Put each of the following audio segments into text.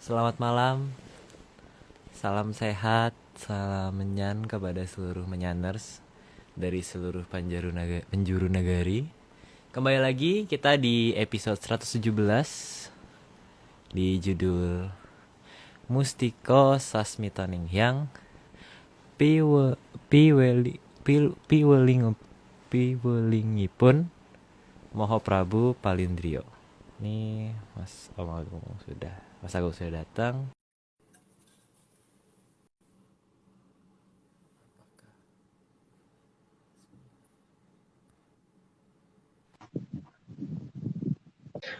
Selamat malam, salam sehat, salam menyan kepada seluruh menyaners dari seluruh penjuru negari. Kembali lagi kita di episode 117 di judul Mustiko Sasmitoning Hyang Piwe Piweli Piweling Piwelingipun Moho Prabu Palindrio. Ini Mas Mas Agung sudah datang.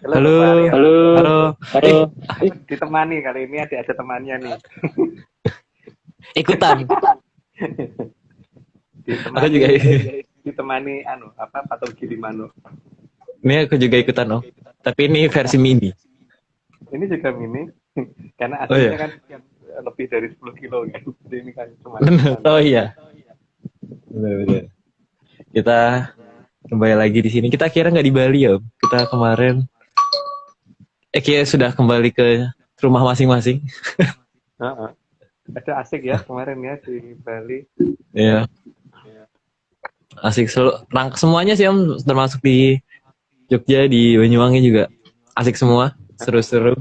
Halo Halo, Bapak Arya. halo. Ditemani kali ini ada temannya nih. Ikutan. Aku Ditemani juga. ditemani Patung Gilimanu. Ini aku juga ikutan Tapi ini versi mini. Ini juga mini karena Oh aslinya iya. kan lebih dari 10 kilo kan. Jadi ini kan cuma Oh iya. Benar-benar. Kita kembali lagi di sini. Kita kira nggak di Bali ya. Kita kemarin kira sudah kembali ke rumah masing-masing. Heeh. Ada asik ya kemarin ya di Bali. Iya. Asik semuanya sih Om, termasuk di Jogja, di Banyuwangi juga asik semua, seru-seru.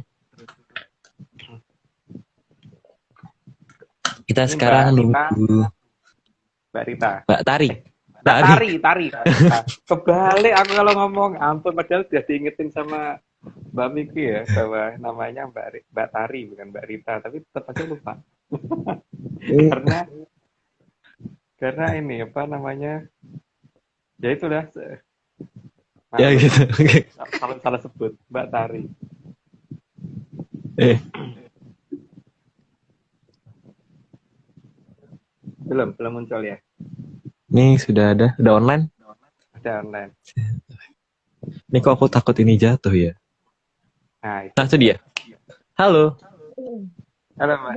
Kita Ini sekarang nunggu Mbak Rita. Mbak Tari. Tari. Kebalik aku kalau ngomong, ampun padahal sudah diingetin sama Mbak Miki ya bahwa namanya Mbak Tari bukan Mbak Rita, tapi tetap aja lupa. karena karena ini apa namanya? Ya itulah Ya gitu. salah sebut Mbak Tari. Belum muncul ya. Ini sudah udah online. Ada online. Ini kok aku takut ini jatuh ya. Nah, Itu dia. Halo. Halo Mbak.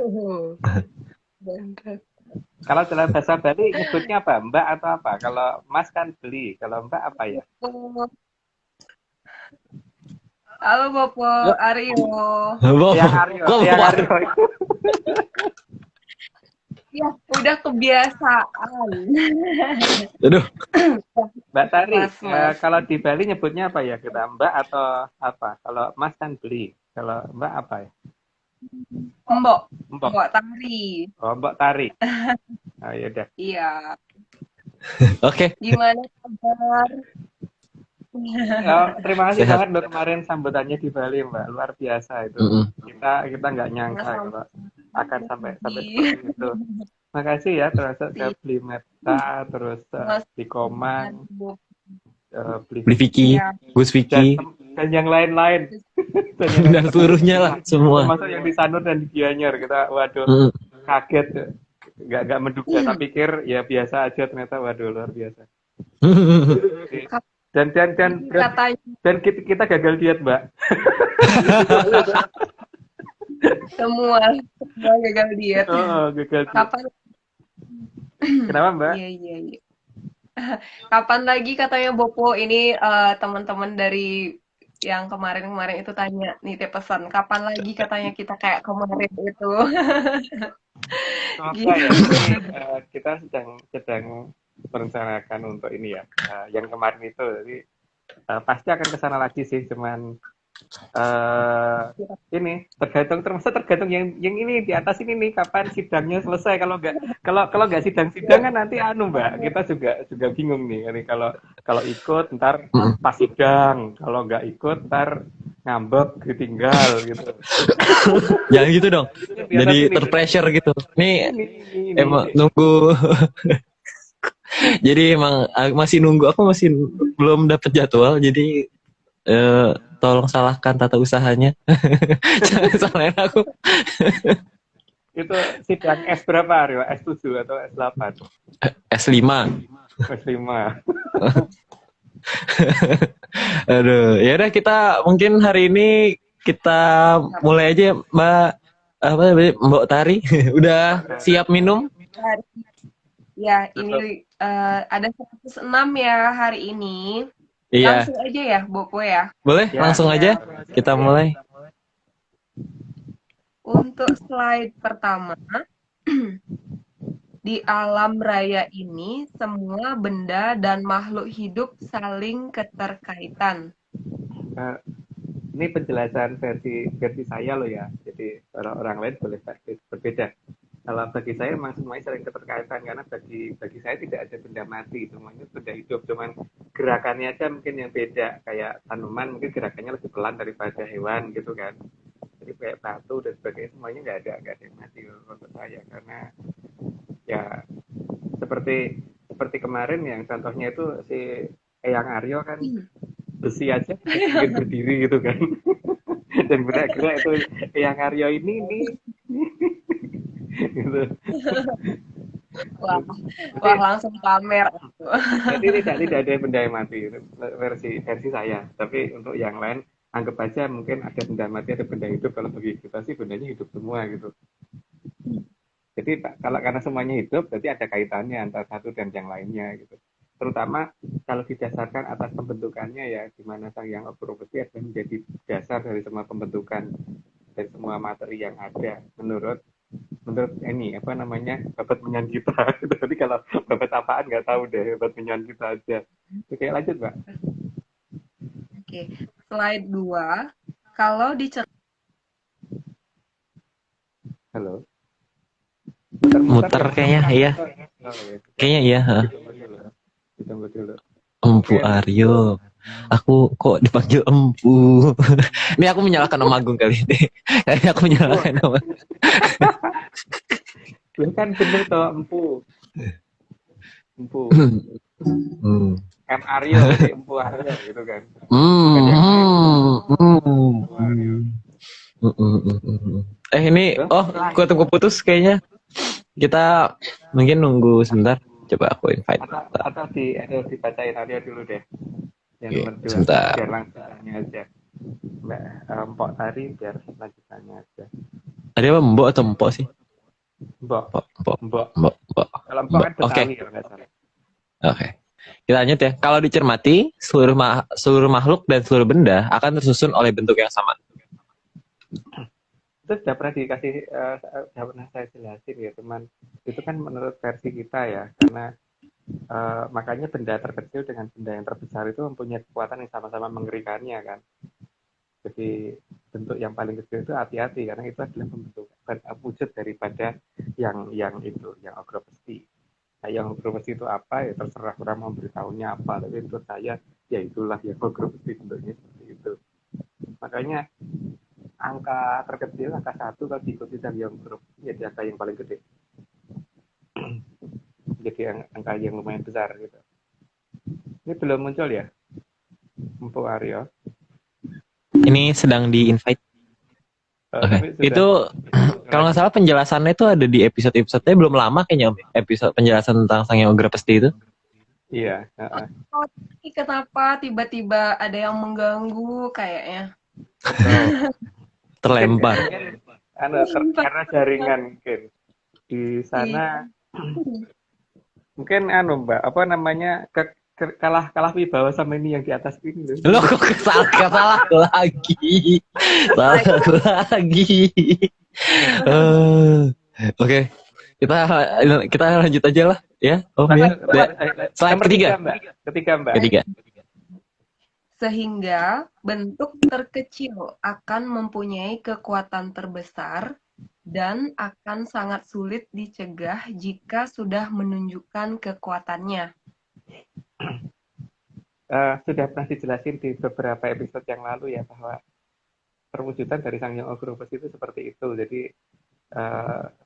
Kalau dalam bahasa Bali nyebutnya apa? Mbak atau apa? Kalau Mas kan beli, kalau Mbak apa ya? Halo Bapak Aryo. Ya Aryo. Ya, udah kebiasaan. Aduh. Mbak Tari, Mas. kalau di Bali nyebutnya apa ya kita? Mbak atau apa? Kalau Mas kan beli, kalau Mbak apa ya? Mbok Tari. Oh, Mbak Tari. Oh, ya udah. Iya. Oke. Gimana kabar? Oh, terima kasih Sehat. banget loh kemarin sambutannya di Bali, Mbak. Luar biasa itu. Kita nggak nyangka kalau akan sampai seperti itu. Makasih ya termasuk ke beli Meta, terus di Komang, Beli Vicky, Gus Vicky, dan yang lain-lain. dan seluruhnya lah semua. Termasuk yang di Sanur dan di Gianyar kita, waduh, kaget, nggak menduga. Tak pikir ya biasa aja, ternyata waduh luar biasa. Dan kita gagal diet, Mbak. Semua gagal diet. Oh, gagal diet. Kapan? Kenapa, Mbak? Iya. Kapan lagi katanya Bopo ini teman-teman dari yang kemarin itu tanya nitip pesan. Kapan lagi katanya kita kayak kemarin itu. Semoga ya, ini kita sedang merencanakan untuk ini ya. Yang kemarin itu, jadi pasti akan kesana lagi sih, cuman ini tergantung yang ini di atas ini nih kapan sidangnya selesai. Kalau nggak sidang kan nanti Mbak, kita juga bingung nih. Ini kalau ikut ntar pas sidang, kalau nggak ikut ntar ngambek ditinggal gitu. Jangan gitu dong. Jadi terpressure gitu. Nih emang nunggu. Jadi emang masih nunggu, aku masih belum dapat jadwal, jadi tolong salahkan tata usahanya. Jangan salahin aku. Itu sidang S berapa, Aryo? S7 atau S8? S5. S5. Aduh, ya udah kita mungkin hari ini kita mulai aja Mbak Tari. Udah siap minum? Ya, ini ada 106 ya hari ini. Iya. Langsung aja ya, Bopo ya. Boleh, langsung aja kita mulai. Untuk slide pertama, di alam raya ini semua benda dan makhluk hidup saling keterkaitan. Eh, ini penjelasan versi saya loh ya. Jadi orang lain boleh berbeda. Kalau bagi saya memang semuanya saling keterkaitan karena bagi saya tidak ada benda mati, semuanya benda hidup, cuman gerakannya aja mungkin yang beda. Kayak tanaman mungkin gerakannya lebih pelan daripada hewan gitu kan. Jadi kayak batu dan sebagainya semuanya nggak ada yang mati menurut saya karena ya seperti seperti kemarin yang contohnya itu si Eyang Aryo kan besi aja bisa bikin berdiri gitu kan. Dan gerak-gerak itu Eyang Aryo ini nih gitu. Wah, Berarti, wah langsung pamer. berarti tidak ada benda yang mati versi saya. Tapi untuk yang lain anggap aja mungkin ada benda mati ada benda hidup. Kalau bagi kita sih bendanya hidup semua gitu. Jadi kalau karena semuanya hidup berarti ada kaitannya antara satu dan yang lainnya gitu. Terutama kalau didasarkan atas pembentukannya ya, di mana sang yang obropesi adalah menjadi dasar dari semua pembentukan dan semua materi yang ada menurut ini apa namanya babat menyan kita. Jadi kalau babat apaan nggak tahu deh, babat menyan kita aja. Oke, lanjut Mbak. Oke, slide 2. Kalau Halo. Muter Muter-muter kayaknya, iya. oh, ya. Kayaknya iya. Ditunggu dulu. Ditunggu dulu. Empu Oke. Aryo. Aku kok dipanggil Empu. Ini aku menyalahkan Om Agung kali ini. Kayaknya aku menyalahkan Om. Lu kan bener toh empu. Empu. Hmm. M Aryo jadi empu Aryo gitu kan. Hmm. Bukan yang lain. Hmm. Empu Aryo. Ini, Tuh. oh, aku tunggu putus kayaknya. Kita mungkin nunggu sebentar. Coba aku invite. Atau dibacain Aryo dulu deh. Yang Oke, nomor 2 sebentar. biar lanjutannya aja. Mbak Mpok Tari biar lanjutannya aja. Ada apa, Mbok atau Mpok sih? Mbok. Mbok, Mbok, Mbok. Mbok, Mbok. Kalau Mpok kan Oke, Betawi kalau nggak salah. oke. Kita lanjut ya. Kalau dicermati, seluruh makhluk dan seluruh benda akan tersusun oleh bentuk yang sama. Itu sudah pernah dikasih, sudah pernah saya jelasin ya, teman. Itu kan menurut versi kita ya, karena makanya benda terkecil dengan benda yang terbesar itu mempunyai kekuatan yang sama-sama mengerikannya kan. Jadi bentuk yang paling kecil itu hati-hati karena itu adalah bentuk wujud daripada yang itu, yang agropesti. Nah, yang agropesti itu apa ya terserah orang mau beritahunya apa, tapi menurut saya ya itulah yang agropesti bentuknya seperti itu. Makanya angka terkecil, angka 1 kalau diikuti dari yang agropesti jadi angka yang paling gede. Jadi angka yang lumayan besar gitu. Ini belum muncul ya, Empu Aryo? Ini sedang di-invite. Oke. Itu kalau nggak salah penjelasannya itu ada di episode-episodenya belum lama kayaknya, Om. Episode penjelasan tentang Sang Hyang Pesti itu. Iya. Oh, kenapa tiba-tiba ada yang mengganggu kayaknya? Terlempar. Karena jaringan mungkin di sana. Mungkin Mbak, apa namanya kalah wibawa sama ini yang di atas ini loh. Lo kok salah lagi. Salah lagi. Oke. Kita lanjut aja lah ya. Oh ya. Slide ketiga. Ketiga. Sehingga bentuk terkecil akan mempunyai kekuatan terbesar dan akan sangat sulit dicegah jika sudah menunjukkan kekuatannya. Sudah pernah dijelasin di beberapa episode yang lalu ya bahwa perwujudan dari Sang Hyang Agropes itu seperti itu. Jadi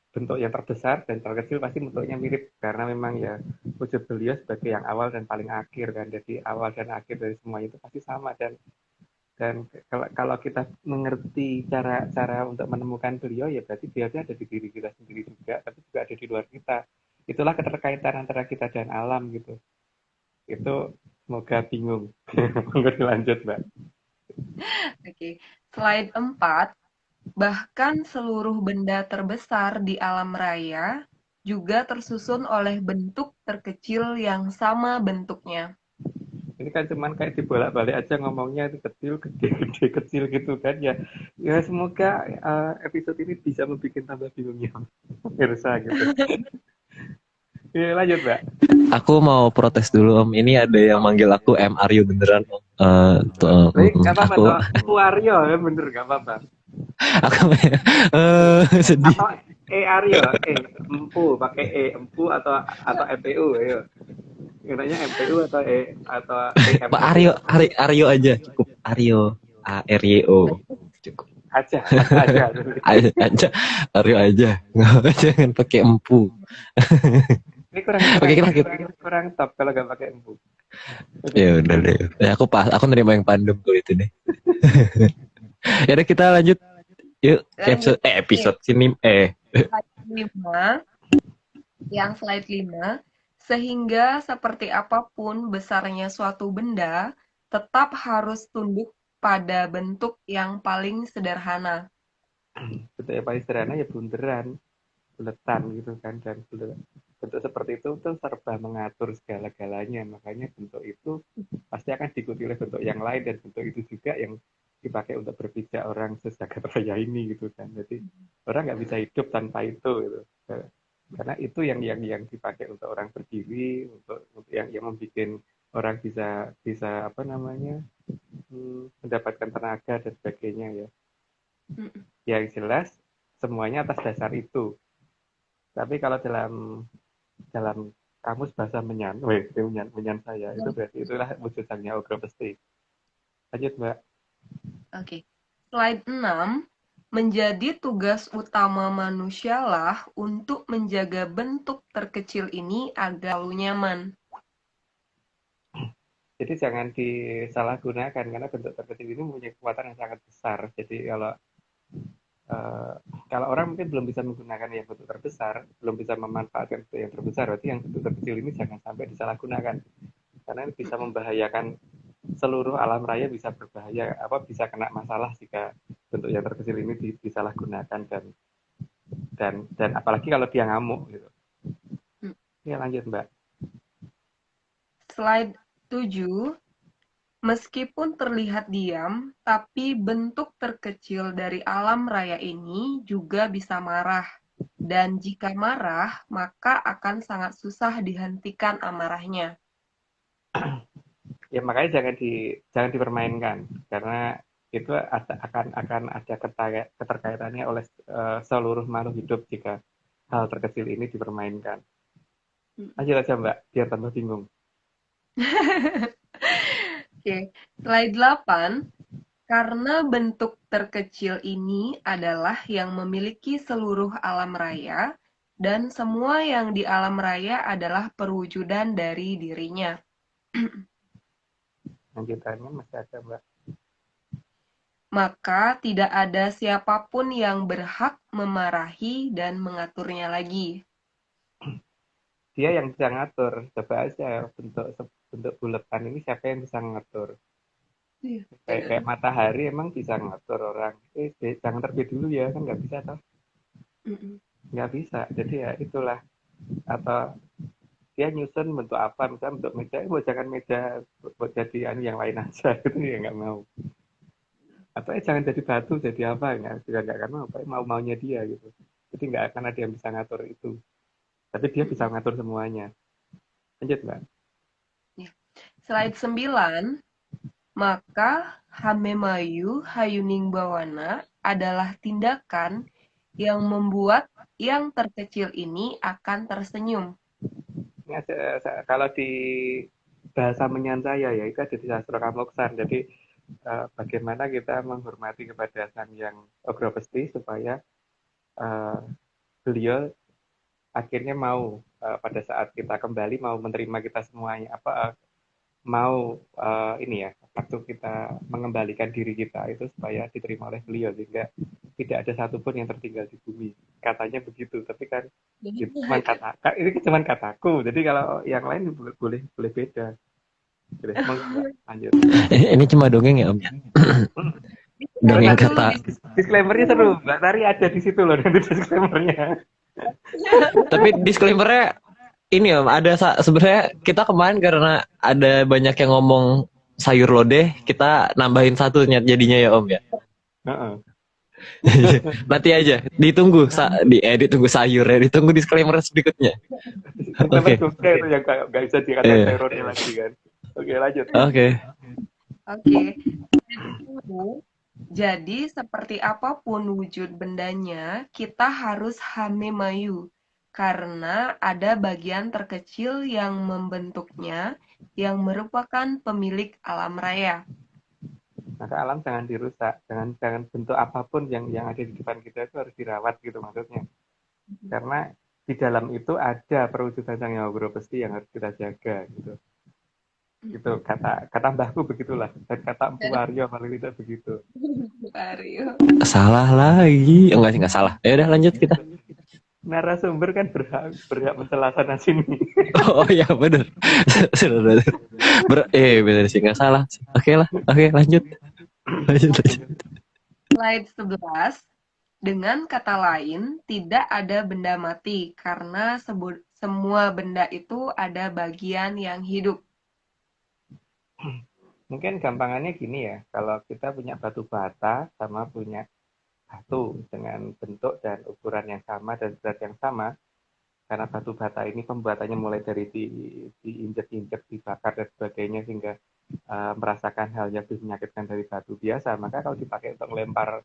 bentuk yang terbesar dan terkecil pasti bentuknya mirip karena memang ya wujud beliau sebagai yang awal dan paling akhir kan. Jadi awal dan akhir dari semuanya itu pasti sama dan kalau kita mengerti cara untuk menemukan beliau ya berarti beliau ada di diri kita sendiri juga tapi juga ada di luar kita. Itulah keterkaitan antara kita dan alam gitu. Itu semoga bingung. Monggo dilanjut, Mbak. Oke. Slide 4. Bahkan seluruh benda terbesar di alam raya juga tersusun oleh bentuk terkecil yang sama bentuknya. Ini kan cuman kayak dibolak-balik aja ngomongnya, itu kecil, gede, gede, kecil gitu kan ya. Ya semoga episode ini bisa membuat tambah bingung ya pemirsa gitu. Ya, lanjut Mbak. Aku mau protes dulu Om. Ini ada yang manggil aku M Aryo beneran Om. Baik, nggak apa-apa Aku toh. Wario ya bener nggak apa-apa. aku sedih. Atau Aryo, empu, pakai empu atau MPU, ayo. Gunanya MPU atau Pak MPU Aryo aja cukup. Aryo ARYO cukup. aja aja. Aja Aryo aja. Jangan pakai empu. Ini kurang Oke, kita kurang top kalau nggak pakai empu. ya udah deh. Ya, aku nerima yang pandem kalau itu deh. Ya udah kita lanjut yuk ke episode sini Slide 5, yang slide 5, sehingga seperti apapun besarnya suatu benda, tetap harus tunduk pada bentuk yang paling sederhana. Bentuk yang paling sederhana ya bunderan, buletan gitu kan, dan bentuk seperti itu tuh serba mengatur segala-galanya, makanya bentuk itu pasti akan diikuti oleh bentuk yang lain, dan bentuk itu juga yang dipakai untuk berpijak orang sejagat raya ini gitu kan. Jadi orang nggak bisa hidup tanpa itu gitu. Karena itu yang dipakai untuk orang berdiri, untuk yang membuat orang bisa apa namanya, mendapatkan tenaga dan sebagainya ya. Yang jelas semuanya atas dasar itu. Tapi kalau dalam kamus bahasa menyan saya itu berarti itulah wujudnya Ograpesti. Lanjut Mbak. Oke. Slide 6, menjadi tugas utama manusialah untuk menjaga bentuk terkecil ini agar selalu nyaman. Jadi jangan disalahgunakan, karena bentuk terkecil ini mempunyai kekuatan yang sangat besar. Jadi kalau orang mungkin belum bisa menggunakan yang bentuk terbesar, belum bisa memanfaatkan bentuk yang terbesar, berarti yang bentuk terkecil ini jangan sampai disalahgunakan, karena ini bisa membahayakan seluruh alam raya, bisa berbahaya, bisa kena masalah jika bentuk yang terkecil ini disalahgunakan, dan apalagi kalau dia ngamuk gitu. Ya lanjut Mbak. Slide 7, meskipun terlihat diam, tapi bentuk terkecil dari alam raya ini juga bisa marah. Dan jika marah, maka akan sangat susah dihentikan amarahnya. Ya makanya jangan dipermainkan, karena itu akan ada keterkaitannya oleh seluruh makhluk hidup jika hal terkecil ini dipermainkan. Lanjut aja Mbak, biar tambah bingung. Oke, slide 8. Karena bentuk terkecil ini adalah yang memiliki seluruh alam raya, dan semua yang di alam raya adalah perwujudan dari dirinya. Lanjutannya masih ada Mbak. Maka tidak ada siapapun yang berhak memarahi dan mengaturnya lagi. Dia yang bisa ngatur. Coba aja bentuk buletan ini siapa yang bisa ngatur? Kayak matahari emang bisa ngatur orang. Jangan terbit dulu ya, kan nggak bisa toh. Nggak bisa. Jadi ya itulah. Atau dia nyusun bentuk apa, misalnya bentuk meja, jangan meja buat jadi yang lain aja, gitu ya nggak mau. Atau jangan jadi batu, jadi apa, juga nggak akan mau maunya dia gitu. Jadi nggak akan ada yang bisa ngatur itu. Tapi dia bisa ngatur semuanya. Lanjut Mbak. Slide 9, maka Hamemayu Hayuning Bawana adalah tindakan yang membuat yang terkecil ini akan tersenyum. Ini kalau di bahasa menyan saya ya, itu ada di sastra Kamoksan. Jadi bagaimana kita menghormati kepada Sang Yang Ograpesti supaya beliau akhirnya mau pada saat kita kembali mau menerima kita semuanya, mau ini ya, waktu kita mengembalikan diri kita itu supaya diterima oleh beliau, sehingga tidak ada satupun yang tertinggal di bumi, katanya begitu. Tapi kan ini cuma kataku, jadi kalau yang lain boleh beda. Lanjut. Ini cuma dongeng ya Om. Dongeng kata. Disclaimernya seru, Mbak Tari ada di situ loh nanti disclaimernya. Tapi disclaimernya ini Om, ada sebenarnya kita kemarin karena ada banyak yang ngomong sayur lodeh, kita nambahin satunya jadinya ya Om ya. Heeh. Nanti aja, ditunggu sayur ya, ditunggu disclaimer berikutnya. Disclaimer Oke. juga itu yang nggak bisa dikatain Iya. sayur lagi kan. Oke, lanjut. Oke. Oke. Jadi, seperti apapun wujud bendanya, kita harus hamemayu, karena ada bagian terkecil yang membentuknya, yang merupakan pemilik alam raya. Maka alam jangan dirusak, jangan jangan bentuk apapun yang ada di depan kita itu harus dirawat gitu maksudnya. Karena di dalam itu ada perwujudan Sang Hyang Wiro Besti yang harus kita jaga gitu. Itu kata kata mbahku begitulah dan kata Empu Aryo paling tidak begitu. Aryo. Salah lagi. Enggak sih, enggak salah. Ya udah lanjut kita. Narasumber kan berhak mencela sana sini. Oh, iya bener. Bener, bener sih, enggak salah. Oke lah. Oke, lanjut. Lanjut. Slide 11. Dengan kata lain, tidak ada benda mati karena semua benda itu ada bagian yang hidup. Mungkin gampangannya gini ya, kalau kita punya batu bata sama punya batu dengan bentuk dan ukuran yang sama dan berat yang sama, karena batu bata ini pembuatannya mulai dari diinjek-injek, dibakar dan sebagainya sehingga merasakan hal yang lebih menyakitkan dari batu biasa, maka kalau dipakai untuk melempar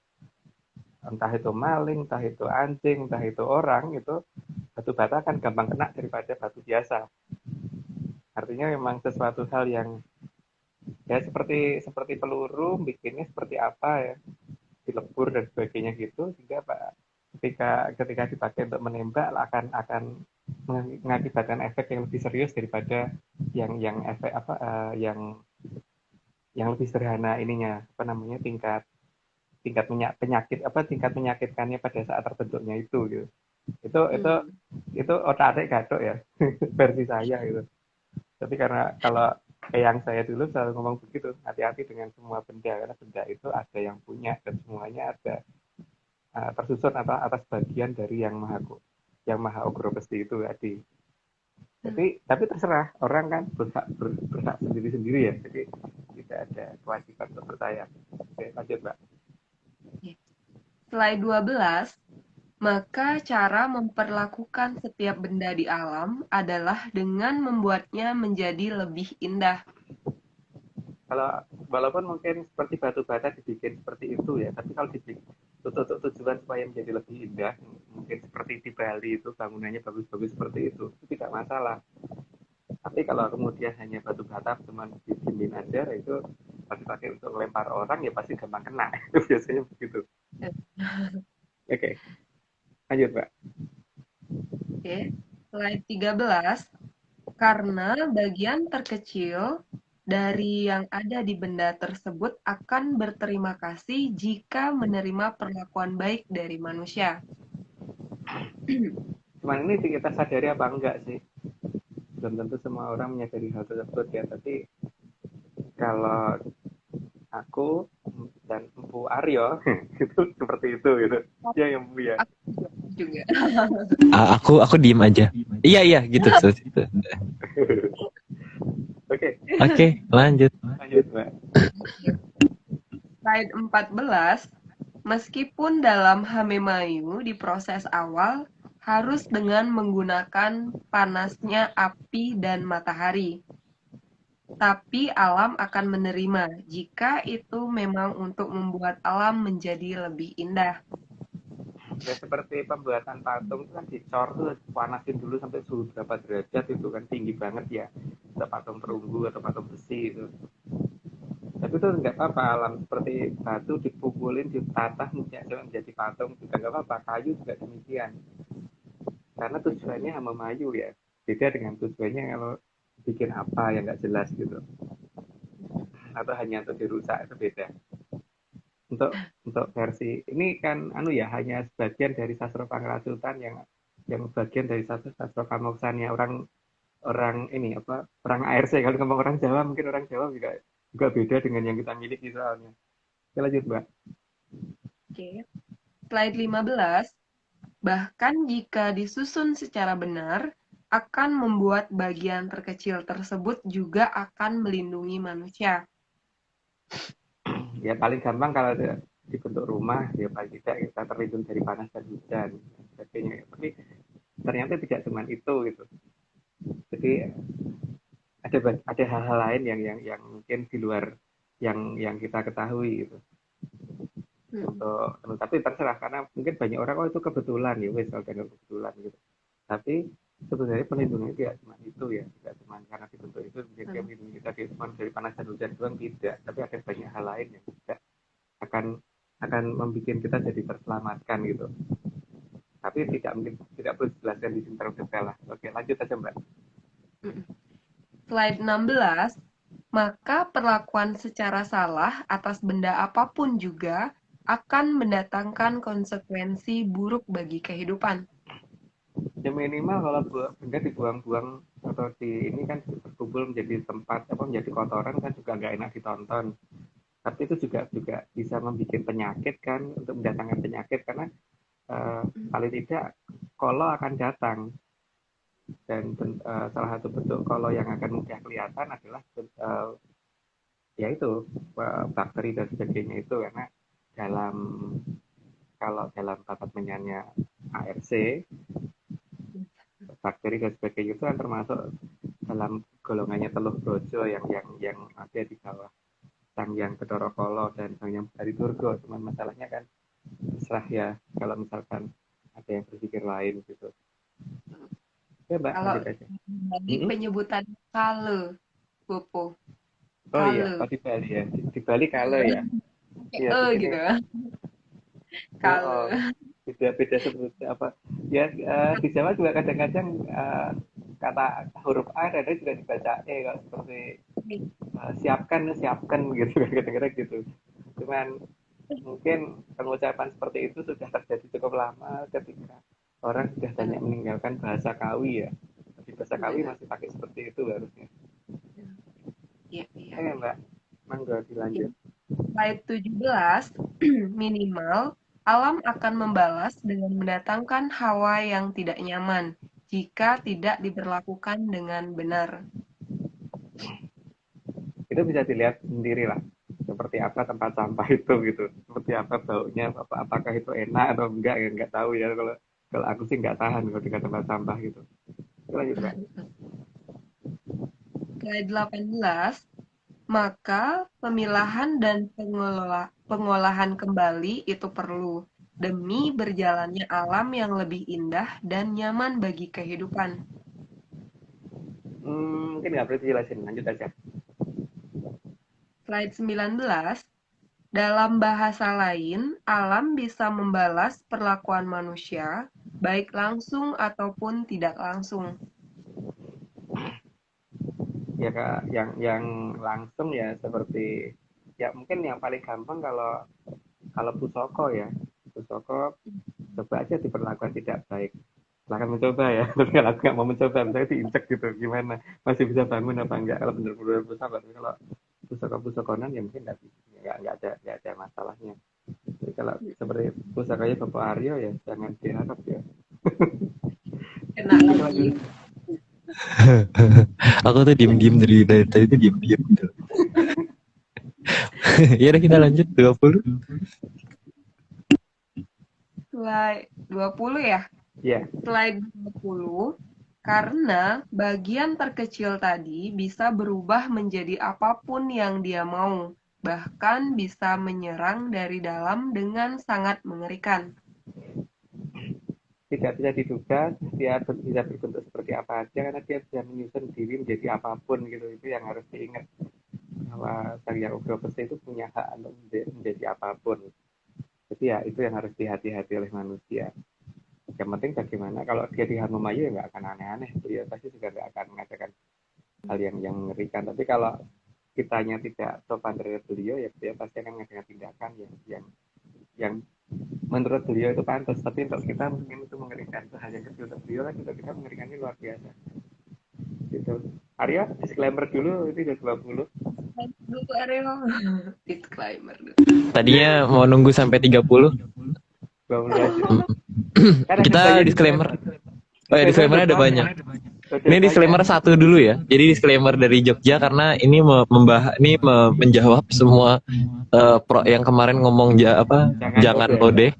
entah itu maling, entah itu anjing, entah itu orang, itu batu bata akan gampang kena daripada batu biasa. Artinya memang sesuatu hal yang ya seperti peluru, bikinnya seperti apa ya, dilebur dan sebagainya gitu, sehingga Pak ketika dipakai untuk menembak akan mengakibatkan efek yang lebih serius daripada yang efek apa yang lebih sederhana ininya apa namanya tingkat tingkat penyakit apa tingkat menyakitkannya pada saat terbentuknya itu gitu. Itu otak atik gatuk ya versi saya gitu. Tapi karena kalau yang saya dulu selalu ngomong begitu, hati-hati dengan semua benda karena benda itu ada yang punya dan semuanya ada tersusun atas bagian dari yang maha ugro besti itu tadi. Tapi terserah orang kan berhak sendiri-sendiri ya. Jadi tidak ada kewajiban untuk percaya. Oke, lanjut Mbak. Slide 12. Maka cara memperlakukan setiap benda di alam adalah dengan membuatnya menjadi lebih indah. Kalau walaupun mungkin seperti batu bata dibikin seperti itu ya, tapi kalau dibikin untuk tujuan supaya menjadi lebih indah, mungkin seperti di Bali itu bangunannya bagus-bagus seperti itu tidak masalah. Tapi kalau kemudian hanya batu bata cuma didiemin aja, itu pakai untuk melempar orang ya pasti gampang kena. Itu biasanya begitu. Oke, lanjut Mbak. Oke. Slide 13. Karena bagian terkecil dari yang ada di benda tersebut akan berterima kasih jika menerima perlakuan baik dari manusia. Cuman ini kita sadari apa enggak sih? Belum tentu semua orang menyadari hal tersebut ya, tapi kalau aku dan Empu Aryo itu seperti itu gitu. Ya yang Bu ya. Aku juga. Aku diem aja. Iya gitu. Oke, Oke, lanjut. lanjut Mbak. Slide 14. Meskipun dalam Hamemayu di proses awal harus dengan menggunakan panasnya api dan matahari. Tapi alam akan menerima jika itu memang untuk membuat alam menjadi lebih indah. Ya seperti pembuatan patung itu kan dicor tuh panasin dulu sampai suhu berapa derajat itu kan tinggi banget ya. Ada patung perunggu atau patung besi itu. Tapi itu nggak apa-apa alam seperti batu dipukulin ditata menjadi patung juga nggak apa-apa. Kayu juga demikian. Karena tujuannya hama mayu ya. Beda dengan tujuannya kalau bikin apa yang nggak jelas gitu. Atau hanya untuk dirusak itu beda. Untuk versi ini kan ya hanya sebagian dari sastra pangrasutan yang bagian dari sastra pamoksannya orang orang ini apa orang ARC. Kalau ngomong orang Jawa mungkin orang Jawa juga beda dengan yang kita miliki soalnya. Kita lanjut Mbak. Oke. Slide 15. Bahkan jika disusun secara benar, akan membuat bagian terkecil tersebut juga akan melindungi manusia. Ya paling gampang kalau dibentuk rumah, ya paling tidak kita terlindung dari panas dan hujan dan sebagainya. Tapi ternyata tidak cuma itu gitu. Jadi ada hal-hal lain yang mungkin di luar yang kita ketahui gitu. Tapi terserah karena mungkin banyak orang itu kebetulan ya wes kalau kebetulan gitu. Tapi sebenarnya pelindungnya tidak cuma itu ya, tidak cuma karena dibentuk itu dia melindungi kita cuma dari panas dan hujan doang, tidak. Tapi ada banyak hal lain yang juga akan membuat kita jadi terselamatkan gitu. Tapi tidak perlu dijelaskan di sini terlalu detail lah. Oke, lanjut aja Mbak. Slide 16, maka perlakuan secara salah atas benda apapun juga akan mendatangkan konsekuensi buruk bagi kehidupan. Ya minimal kalau benda dibuang-buang atau ini kan berkumpul menjadi tempat menjadi kotoran kan juga nggak enak ditonton. Tapi itu juga bisa membuat penyakit kan, untuk mendatangkan penyakit karena paling tidak kolot akan datang. Dan salah satu bentuk kolot yang akan mudah kelihatan adalah yaitu bakteri dan sebagainya itu, karena kalau dalam tata menyanyi ARC bakteri dan sebagainya itu kan termasuk dalam golongannya teluh brojo yang ada di bawah sang yang Bathara Kala dan sang yang Baridurga. Cuman masalahnya kan terserah ya kalau misalkan ada yang berpikir lain gitu. Ya Mbak, Kalau lanjut aja. tadi penyebutan kale, Bopo. Oh iya, di Bali ya. Di Bali kale ya. Iya, gitu. Kale. Beda sebutnya apa. Ya di Jawa juga kadang-kadang kata huruf A ada juga dibaca E kalau seperti siapkan gitu kadang-kadang gitu. Cuman mungkin pengucapan seperti itu sudah terjadi cukup lama ketika orang sudah banyak meninggalkan bahasa Kawi ya. Di bahasa Kawi masih pakai seperti itu harusnya. Iya. Mbak, monggo dilanjut. Slide 17, minimal alam akan membalas dengan mendatangkan hawa yang tidak nyaman jika tidak diberlakukan dengan benar. Itu bisa dilihat sendiri lah, seperti apa tempat sampah itu gitu, seperti apa baunya, apakah itu enak atau enggak ya nggak tahu ya. Kalau aku sih nggak tahan kalau di tempat sampah gitu. Lanjut Mbak. Slide 18, maka pemilahan dan pengolahan kembali itu perlu demi berjalannya alam yang lebih indah dan nyaman bagi kehidupan. Mungkin nggak perlu dijelasin, lanjut aja. Slide 19, dalam bahasa lain, alam bisa membalas perlakuan manusia, baik langsung ataupun tidak langsung. Ya Kak, yang langsung ya seperti ya mungkin yang paling gampang kalau pusoko ya. Pusoko coba aja diperlakukan tidak baik. Silahkan mencoba ya. Tapi kalau aku nggak mau mencoba, misalnya diinjek gitu, gimana? Masih bisa bangun apa enggak? Kalau benar-benar pusoko, tapi kalau pusoko-pusokonan ya mungkin nggak ada masalahnya. Jadi kalau seperti pusakanya Bapak Aryo ya jangan diharap ya. Kena lagi. Aku tuh diem-diem dari tadi tuh diem-diem gitu. Ya udah kita lanjut 20. Slide 20 ya? Iya. Slide 20, karena bagian terkecil tadi bisa berubah menjadi apapun yang dia mau, bahkan bisa menyerang dari dalam dengan sangat mengerikan. Tidak bisa diduga dia bisa berbentuk seperti apa aja karena dia bisa menyusun diri menjadi apapun gitu. Itu yang harus diingat bahwa Sang Yang Ugra Pesi itu punya hak untuk menjadi apapun. Jadi ya itu yang harus dihati-hati oleh manusia. Yang penting bagaimana kalau dia di Hanumayu ya nggak akan aneh-aneh, dia pasti juga nggak akan mengatakan hal yang mengerikan. Tapi kalau kitanya tidak sopan terhadap beliau ya dia pasti akan mengadakan tindakan yang menurut beliau itu pantas, tapi untuk kita mungkin itu mengerikan. Itu hanya kecil untuk beliau kan, untuk kita mengerikan ini luar biasa. Gitu. Arya, disclaimer dulu, ini udah 20. Dulu Aryo. Disclaimer dulu. Tadinya mau nunggu sampai 30. 20 aja. Kita disclaimer. Oh ya, disclaimer ada banyak. Ini disclaimer satu dulu ya. Jadi disclaimer dari Jogja karena ini menjawab semua yang kemarin ngomong jangan lodeh.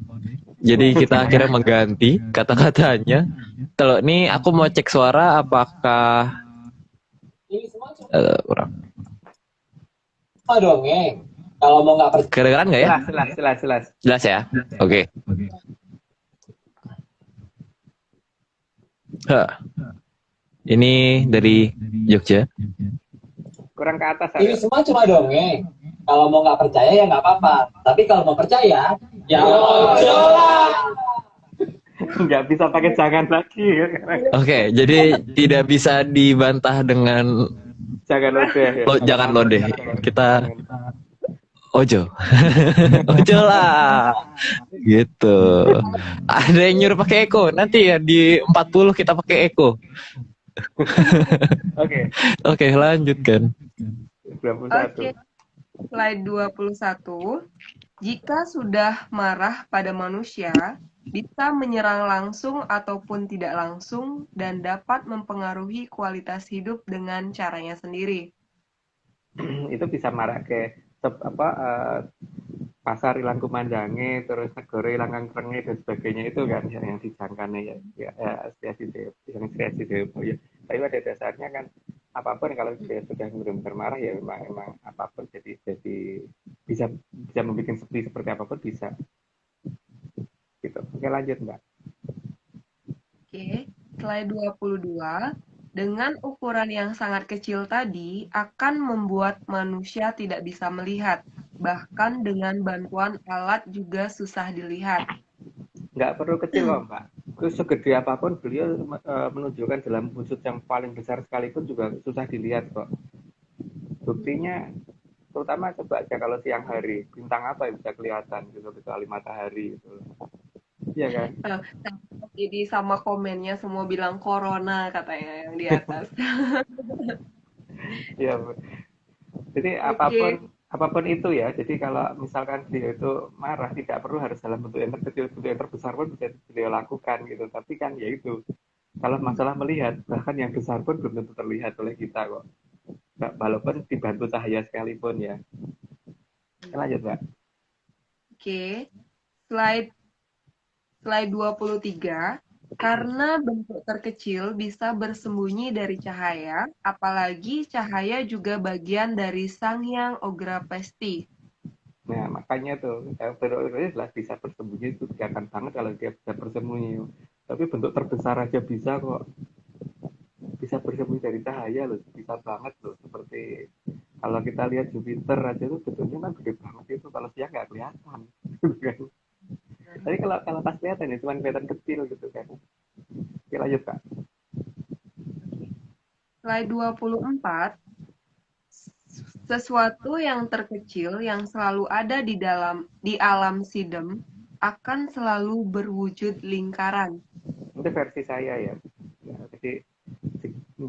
Jadi kita akhirnya mengganti kata-katanya. Kalau ini aku mau cek suara apakah kurang. Dongeng. Kalau mau nggak percaya. Kedengeran nggak ya? Jelas. Jelas ya. Oke. Ini dari Jogja. Kurang ke atas. Ini semua cuma dongeng. Kalau mau nggak percaya ya nggak apa-apa. Tapi kalau mau percaya, ya ojo lah. Nggak bisa pakai jangan lagi. Oke, jadi tidak bisa dibantah dengan Jangan lodeh. jangan lodeh. Kita ojo. Ojo lah. Gitu. Ada yang nyuruh pakai Eko. Nanti ya di 40 kita pakai Eko. Oke, lanjutkan. 21. Oke. Slide 21. Jika sudah marah pada manusia, bisa menyerang langsung ataupun tidak langsung dan dapat mempengaruhi kualitas hidup dengan caranya sendiri. Itu bisa marah ke pasar ilang kumandange, terus negara ilang kangkrenge dan sebagainya, itu kan yang dijangkane ya yang kreasi depo ya. Tapi pada dasarnya kan apapun kalau dia sudah benar-benar marah ya memang apapun jadi bisa membuat seperti apapun bisa. Gitu. Oke, lanjut Mbak. Oke, slide 22. Dengan ukuran yang sangat kecil tadi akan membuat manusia tidak bisa melihat. Bahkan dengan bantuan alat juga susah dilihat. Nggak perlu kecil kok Mbak. Terus segede apapun beliau menunjukkan dalam wujud yang paling besar sekalipun juga susah dilihat kok. Buktinya terutama coba aja kalau siang hari, bintang apa yang bisa kelihatan gitu kecuali matahari gitu. Iya kan? Jadi sama komennya semua bilang corona katanya yang di atas. Iya. Jadi apapun itu ya. Jadi kalau misalkan dia itu marah tidak perlu harus dalam bentuk yang terkecil, bentuk yang terbesar pun bisa beliau lakukan gitu. Tapi kan ya itu. Kalau masalah melihat, bahkan yang besar pun belum tentu terlihat oleh kita kok. Walaupun dibantu cahaya sekalipun ya. Lanjut, Mbak. Oke. Slide 23. Karena bentuk terkecil bisa bersembunyi dari cahaya, apalagi cahaya juga bagian dari Sang Hyang Ogra Pesti. Nah, makanya tuh, bentuk jelas bisa bersembunyi, itu kelihatan banget kalau dia bisa bersembunyi. Tapi bentuk terbesar aja bisa kok. Bisa bersembunyi dari cahaya loh, bisa banget loh. Seperti kalau kita lihat Jupiter aja tuh bentuknya kan gede banget itu, kalau siang nggak kelihatan. Tapi kalau pas kelihatan ya cuma kelihatan kecil gitu kan. Oke, lanjut Kak. Slide 24. Sesuatu yang terkecil yang selalu ada di alam sidem akan selalu berwujud lingkaran. Itu versi saya ya. Jadi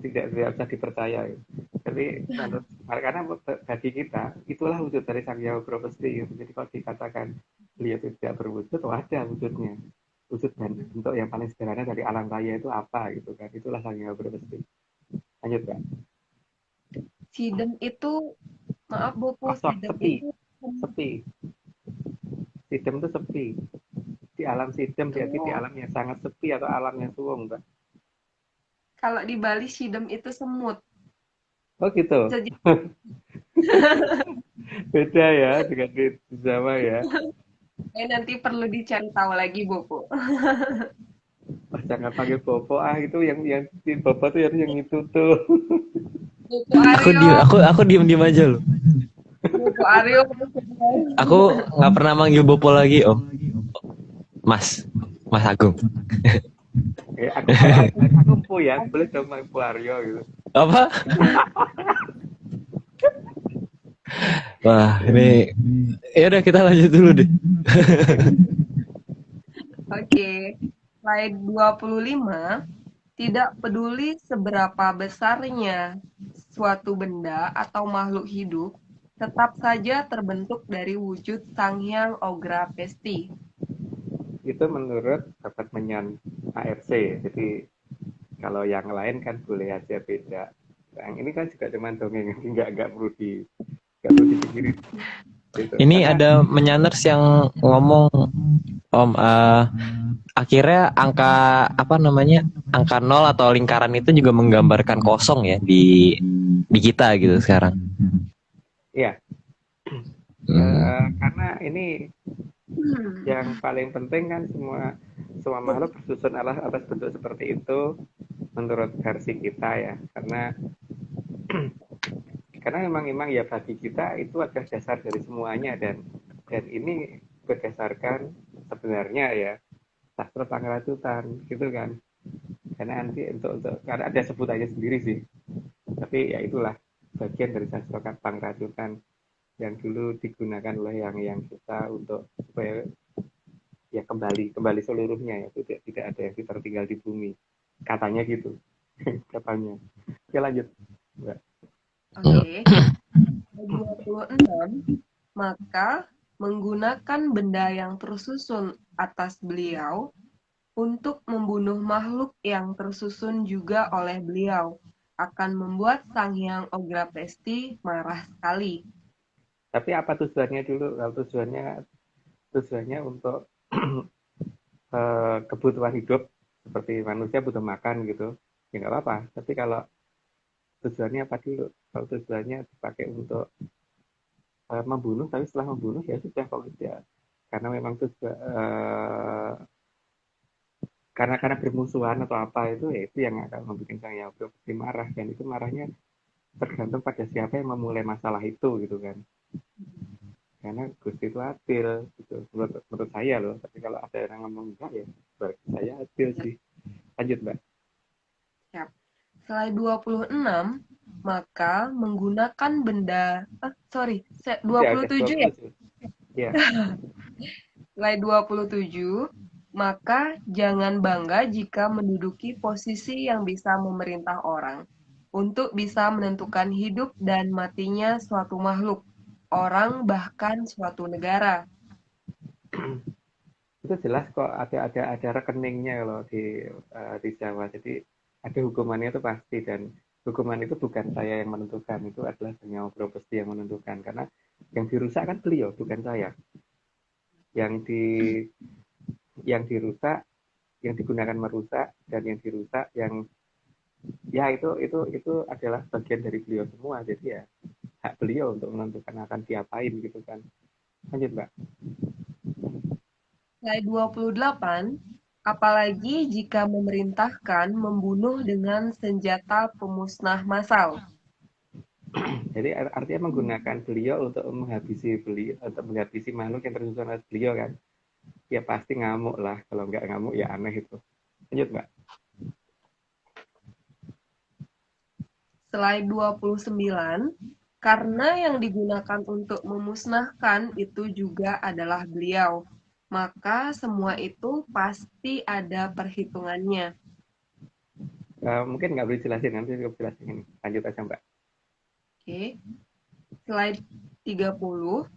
tidak bisa dipercaya. Tapi karena bagi kita itulah wujud dari Sang Hyang Ogra Pesti. Jadi kalau dikatakan beliau tidak berwujud, ada wujudnya. Wujud dan bentuk yang paling sederhana dari alam raya itu apa gitu kan? Itulah Sang Hyang Ogra Pesti. Lanjut Kak. Sidem itu, maaf Bopo, sepi. Sidem itu sepi. Di alam sidem berarti di alam yang sangat sepi atau alam yang suwung, Mbak. Kalau di Bali sidem itu semut. Oh gitu. Beda ya dengan di Jawa ya. Nanti perlu dicari tahu lagi Bopo. Jangan panggil Bopo itu yang di Bopo tuh yang itu tuh. Aku diem aja loh. Bopo Aryo. Aku nggak pernah manggil Bopo lagi Om. Mas Agung. Aku Pu ya, boleh dong manggil Pu Aryo gitu. Apa? Wah, ini ya udah kita lanjut dulu deh. Oke. Slide 25. Tidak peduli seberapa besarnya suatu benda atau makhluk hidup, tetap saja terbentuk dari wujud Sang Hyang Ogra Pesti. Itu menurut dapat menyan ARC. Jadi Kalau yang lain kan boleh aja beda. Yang ini kan juga cuma dongeng, nggak perlu dipikirin gitu. Ini Karena ada menyanners yang ngomong, Om, akhirnya angka apa namanya, angka nol atau lingkaran itu juga menggambarkan kosong ya di kita gitu sekarang. ya, Hmm. karena ini yang paling penting kan semua makhluk bersusun atas bentuk seperti itu menurut versi kita ya. Karena memang ya bagi kita itu adalah dasar dari semuanya, dan ini berdasarkan sebenarnya ya sastra Pangratutan gitu kan. Karena nanti karena ada sebutannya sendiri sih, tapi ya itulah bagian dari sastra Pangratutan yang dulu digunakan oleh yang kita untuk supaya ya kembali seluruhnya ya, tidak ada yang tertinggal di bumi, katanya gitu. Katanya. Oke, lanjut Mbak. Oke. 26, maka menggunakan benda yang tersusun atas beliau untuk membunuh makhluk yang tersusun juga oleh beliau akan membuat Sang Hyang Ograpresti marah sekali. Tapi apa tujuannya dulu? Kalau tujuannya untuk kebutuhan hidup seperti manusia butuh makan gitu, ya nggak apa-apa. Tapi kalau tujuannya apa dulu? Kalau tujuannya dipakai untuk membunuh, tapi setelah membunuh ya sudah, kalau tidak, karena memang tujuan karena bermusuhan atau apa itu, ya itu yang akan membuat Sang Hyang Ograpresti marah, dan itu marahnya tergantung pada siapa yang memulai masalah itu gitu kan. Karena Gusti itu adil gitu, menurut saya loh. Tapi kalau ada orang ngomong enggak ya berarti saya adil sih. Lanjut Mbak. Siap. Slide 26, maka menggunakan benda, Udah 27 ya? 27 ya. Slide 27, maka jangan bangga jika menduduki posisi yang bisa memerintah orang, untuk bisa menentukan hidup dan matinya suatu makhluk, orang bahkan suatu negara. Itu jelas kok, ada rekeningnya kalau di Jawa. Jadi ada hukumannya itu pasti, dan hukuman itu bukan saya yang menentukan, itu adalah Sang Hyang Ograpresti yang menentukan, karena yang dirusak kan beliau, bukan saya. Yang dirusak, yang digunakan merusak, dan yang dirusak yang ya itu adalah bagian dari beliau semua. Jadi ya hak beliau untuk menentukan akan diapain gitu kan. Lanjut Mbak. Slide 28, apalagi jika memerintahkan membunuh dengan senjata pemusnah massal. Jadi artinya menggunakan beliau untuk menghabisi makhluk yang tersusun oleh beliau kan. Ya pasti ngamuk lah, kalau nggak ngamuk ya aneh itu. Lanjut Mbak. Slide 29, karena yang digunakan untuk memusnahkan itu juga adalah beliau, maka semua itu pasti ada perhitungannya. Mungkin nggak boleh jelasin, nanti saya jelasin ini. Lanjut aja Mbak. Oke. Slide 30,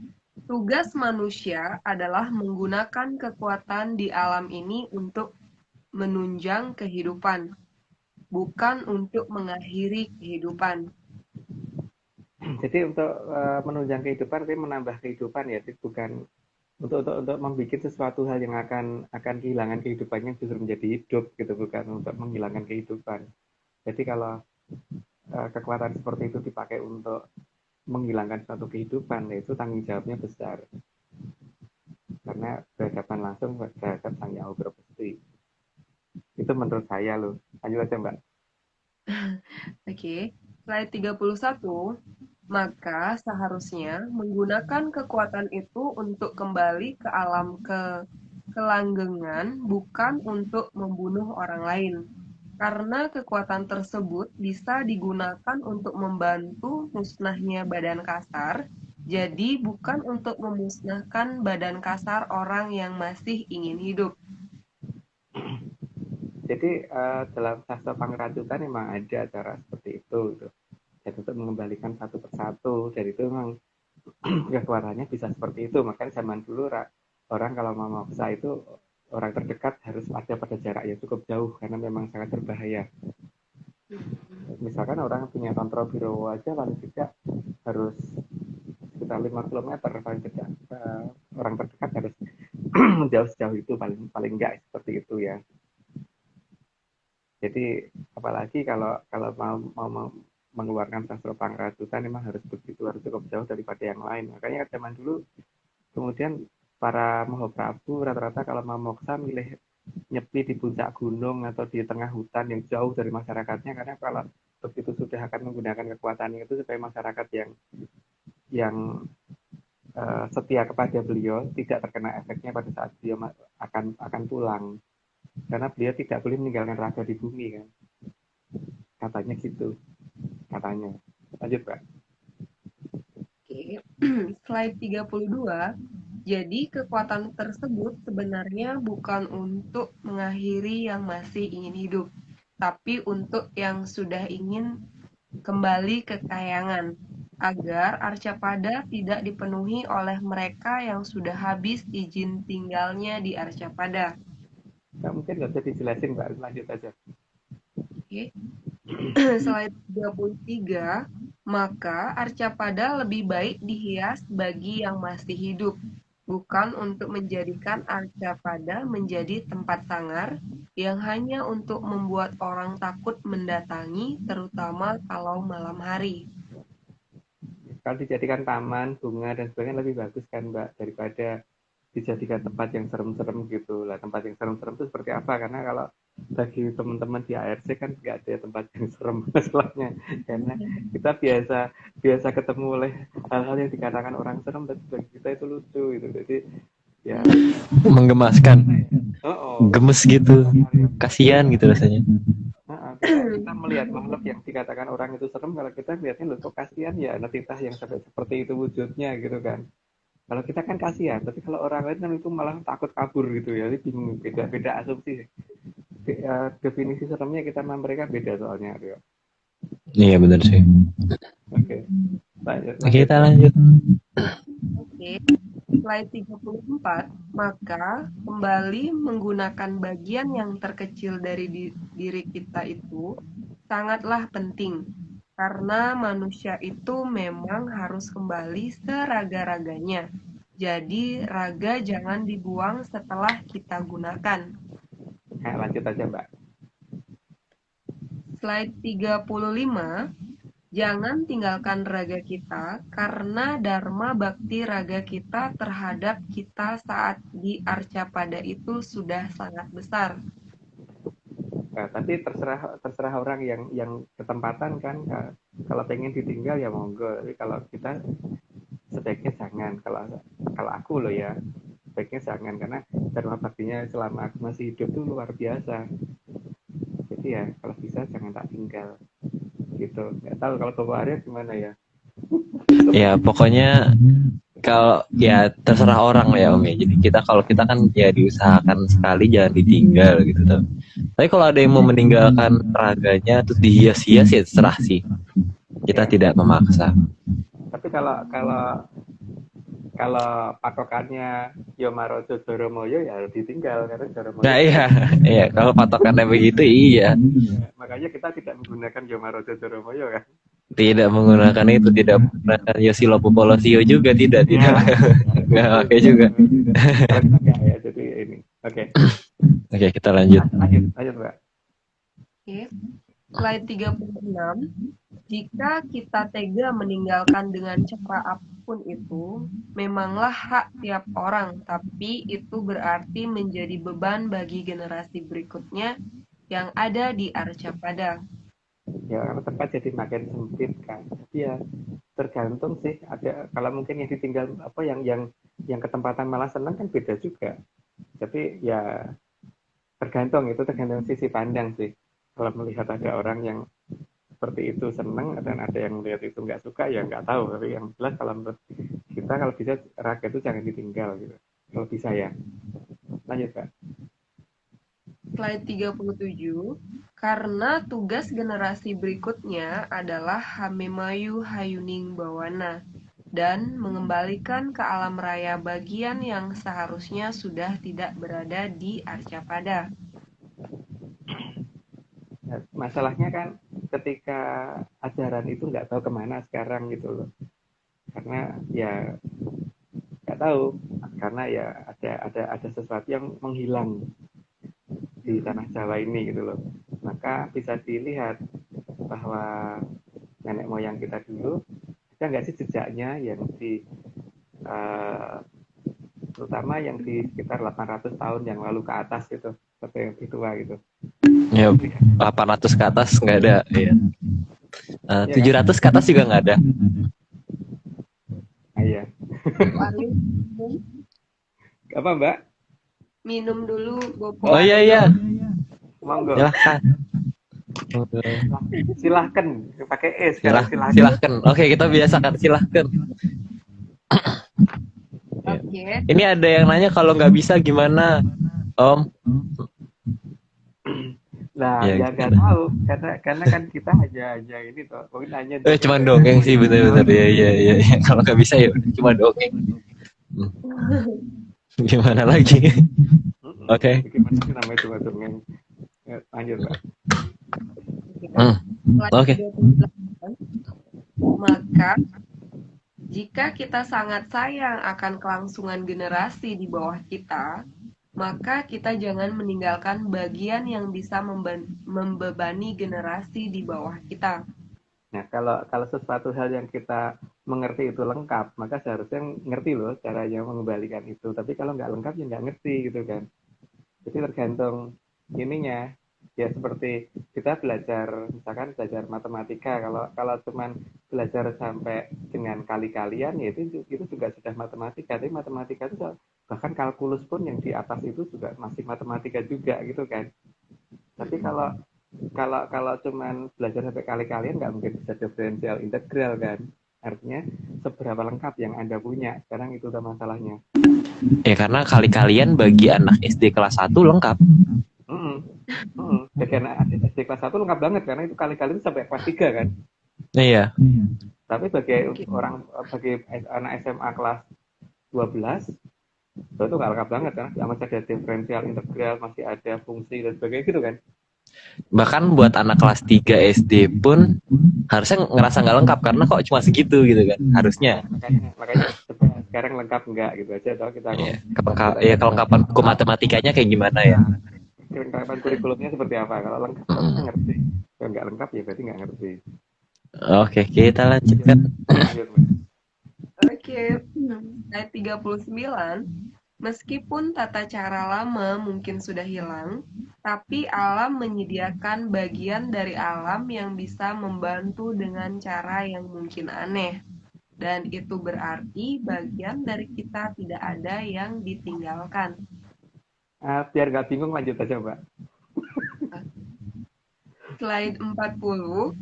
tugas manusia adalah menggunakan kekuatan di alam ini untuk menunjang kehidupan, bukan untuk mengakhiri kehidupan. Jadi untuk menunjang kehidupan, tapi menambah kehidupan ya, jadi bukan untuk membuat sesuatu hal yang akan kehilangan kehidupannya justru menjadi hidup gitu, bukan untuk menghilangkan kehidupan. Jadi kalau kekuatan seperti itu dipakai untuk menghilangkan suatu kehidupan, ya itu tanggung jawabnya besar, karena berhadapan langsung terhadap Sang Hyang Ograpresti. Itu menurut saya loh. Lanjut aja Mbak. Oke. Slide 31, maka seharusnya menggunakan kekuatan itu untuk kembali ke alam kelanggengan, bukan untuk membunuh orang lain. Karena kekuatan tersebut bisa digunakan untuk membantu musnahnya badan kasar, jadi bukan untuk memusnahkan badan kasar orang yang masih ingin hidup. Jadi dalam sastra Pangratutan memang ada cara seperti itu gitu. Dan untuk mengembalikan satu persatu, dan itu memang kekuatannya bisa seperti itu. Makanya zaman dulu orang kalau mau memaksa itu orang terdekat harus ada pada jarak yang cukup jauh karena memang sangat berbahaya. Misalkan orang punya kontrol biro aja paling tidak harus sekitar 5 kilometer paling tidak. Orang terdekat harus jauh sejauh itu paling paling enggak seperti itu ya. Jadi apalagi kalau kalau mau mengeluarkan sastra pangkatutan memang harus begitu, harus cukup jauh daripada yang lain. Makanya zaman dulu kemudian para Mahaprabu rata-rata kalau mau moksa milih nyepi di puncak gunung atau di tengah hutan yang jauh dari masyarakatnya, karena kalau begitu sudah akan menggunakan kekuatan itu supaya masyarakat yang setia kepada beliau tidak terkena efeknya pada saat beliau akan pulang, karena beliau tidak boleh meninggalkan raga di bumi kan, katanya gitu, katanya. Lanjut Pak. Oke. Slide 32. Jadi kekuatan tersebut sebenarnya bukan untuk mengakhiri yang masih ingin hidup, tapi untuk yang sudah ingin kembali ke kayangan, agar Arcapada tidak dipenuhi oleh mereka yang sudah habis izin tinggalnya di Arcapada. Nggak mungkin nggak bisa dijelasin Pak, lanjut aja. Oke. Slide 33. Maka Arcapada lebih baik dihias bagi yang masih hidup, bukan untuk menjadikan Arcapada menjadi tempat sangar yang hanya untuk membuat orang takut mendatangi, terutama kalau malam hari. Kalau dijadikan taman, bunga dan sebagainya lebih bagus kan Mbak, daripada dijadikan tempat yang serem-serem gitu lah. Tempat yang serem-serem itu seperti apa? Karena kalau bagi teman-teman di ARC kan nggak ada tempat yang serem masalahnya, karena kita biasa ketemu oleh hal-hal yang dikatakan orang serem, tapi bagi kita itu lucu gitu. Jadi ya Menggemaskan, oh gemes gitu, kasihan gitu rasanya. kita melihat makhluk yang dikatakan orang itu serem, kalau kita melihatnya loh kok kasihan ya, natitah yang sampai seperti itu wujudnya gitu kan. Kalau kita kan kasihan, tapi kalau orang lain kan itu malah takut kabur gitu ya. Jadi bingung, beda asumsi. Definisi seremnya kita sama mereka beda soalnya. Rio. Iya benar sih. Oke. Lanjut. Oke, kita lanjut. Oke. Slide 34, maka kembali menggunakan bagian yang terkecil dari diri kita itu sangatlah penting, karena manusia itu memang harus kembali seraga-raganya. Jadi raga jangan dibuang setelah kita gunakan. Nah, lanjut aja Mbak. Slide 35, jangan tinggalkan raga kita, karena dharma bakti raga kita terhadap kita saat di Arcapada itu sudah sangat besar. Nah, tapi terserah orang yang ketempatan kan. Kalau pengen ditinggal ya monggo. Tapi kalau kita sebaiknya jangan. Kalau aku loh ya, sebaiknya jangan, karena dharma baktinya selama aku masih hidup tuh luar biasa. Jadi ya kalau bisa jangan tak tinggal. Gitu. Nggak tahu kalau Bapak Arya gimana ya. Ya pokoknya kalau ya terserah orang lah ya Om ya. Jadi kalau kita kan ya diusahakan sekali jangan ditinggal gitu. Tapi kalau ada yang mau meninggalkan raganya terus dihias-hias ya terserah sih. Kita tidak memaksa. Tapi kalau patokannya Yomarojo Joromoyo ya harus ditinggal, karena Joromoyo. Nah iya kalau patokannya begitu iya. Makanya kita tidak menggunakan Yomarojo Joromoyo kan. Tidak menggunakan itu, tidak menggunakan Yosilo Popolosio juga, tidak nggak pakai juga. Enggak ya, jadi ini. Oke, kita lanjut Mbak. Oke. Slide 36. Jika kita tega meninggalkan dengan cara apapun itu, memanglah hak tiap orang, tapi itu berarti menjadi beban bagi generasi berikutnya yang ada di Arcapada. Ya kalau tempat jadi makin sempit kan. Tapi ya tergantung sih. Ada kalau mungkin yang ditinggal apa yang ketempatan malah senang kan beda juga. Tapi ya tergantung sisi pandang sih. Kalau melihat ada orang yang seperti itu senang dan ada yang melihat itu nggak suka ya nggak tahu. Tapi yang jelas kalau menurut kita kalau bisa raga itu jangan ditinggal gitu. Kalau bisa ya. Lanjut Pak. Slide 37. Karena tugas generasi berikutnya adalah Hamemayu Hayuning Bawana. dan mengembalikan ke alam raya bagian yang seharusnya sudah tidak berada di Arcapada. Nah, masalahnya kan ketika ajaran itu nggak tahu kemana sekarang gitu loh. Karena ya nggak tahu, karena ya ada sesuatu yang menghilang di tanah Jawa ini gitu loh. Maka bisa dilihat bahwa nenek moyang kita dulu ada nggak sih jejaknya yang di terutama yang di sekitar 800 tahun yang lalu ke atas gitu, seperti yang tua gitu. Ya, 800 ke atas nggak ada. Iya. 700 ke atas juga nggak ada. Iya. Apa Mbak? Minum dulu, Bopo. Oh iya. Monggo. Silahkan. Silahkan pakai es sekarang Silahkan. Oke, kita biasakan silahkan. Oke. Ini ada yang nanya kalau nggak bisa gimana, Om? Nah, Ya, ya nggak tahu karena kan kita aja ini toh. Mungkin nanya. Cuma dongeng sih bener-bener ya. Kalau nggak bisa ya udah, cuma dongeng. Gimana lagi? Oke. Gimana sih namanya cuma dongeng? Ya, lanjut Mbak. Oke. Maka jika kita sangat sayang akan kelangsungan generasi di bawah kita, maka kita jangan meninggalkan bagian yang bisa membebani generasi di bawah kita. Nah, kalau sesuatu hal yang kita mengerti itu lengkap, maka seharusnya ngerti loh caranya mengembalikan itu. Tapi kalau nggak lengkap ya nggak ngerti gitu kan. Jadi tergantung ininya. Ya seperti kita belajar, misalkan belajar matematika, kalau cuman belajar sampai dengan kali-kalian ya itu juga sudah matematika. Tapi matematika itu bahkan kalkulus pun yang di atas itu juga masih matematika juga gitu kan. Tapi kalau cuman belajar sampai kali-kalian nggak mungkin bisa diferensial integral kan. Artinya seberapa lengkap yang Anda punya. Sekarang itu udah masalahnya. Ya karena kali-kalian bagi anak SD kelas 1 lengkap. Ya, karena SD kelas 1 lengkap banget karena itu kali-kali itu sampai kelas 3 kan. Iya. Tapi bagi anak SMA kelas 12 itu nggak lengkap banget karena masih ada diferensial integral, masih ada fungsi dan sebagainya gitu kan. Bahkan buat anak kelas 3 SD pun harusnya ngerasa nggak lengkap karena kok cuma segitu gitu kan harusnya. Makanya sekarang lengkap enggak gitu aja toh kita. Ya kelengkapan buku matematikanya kayak gimana ya? Kelengkapan kurikulumnya seperti apa? Kalau lengkap ngerti. Kalau nggak lengkap ya berarti nggak ngerti. Oke, kita lanjutkan. Oke, ayat 39. Meskipun tata cara lama mungkin sudah hilang, tapi alam menyediakan bagian dari alam yang bisa membantu dengan cara yang mungkin aneh. Dan itu berarti bagian dari kita tidak ada yang ditinggalkan. Biar nggak bingung lanjut aja Mbak. Slide 40.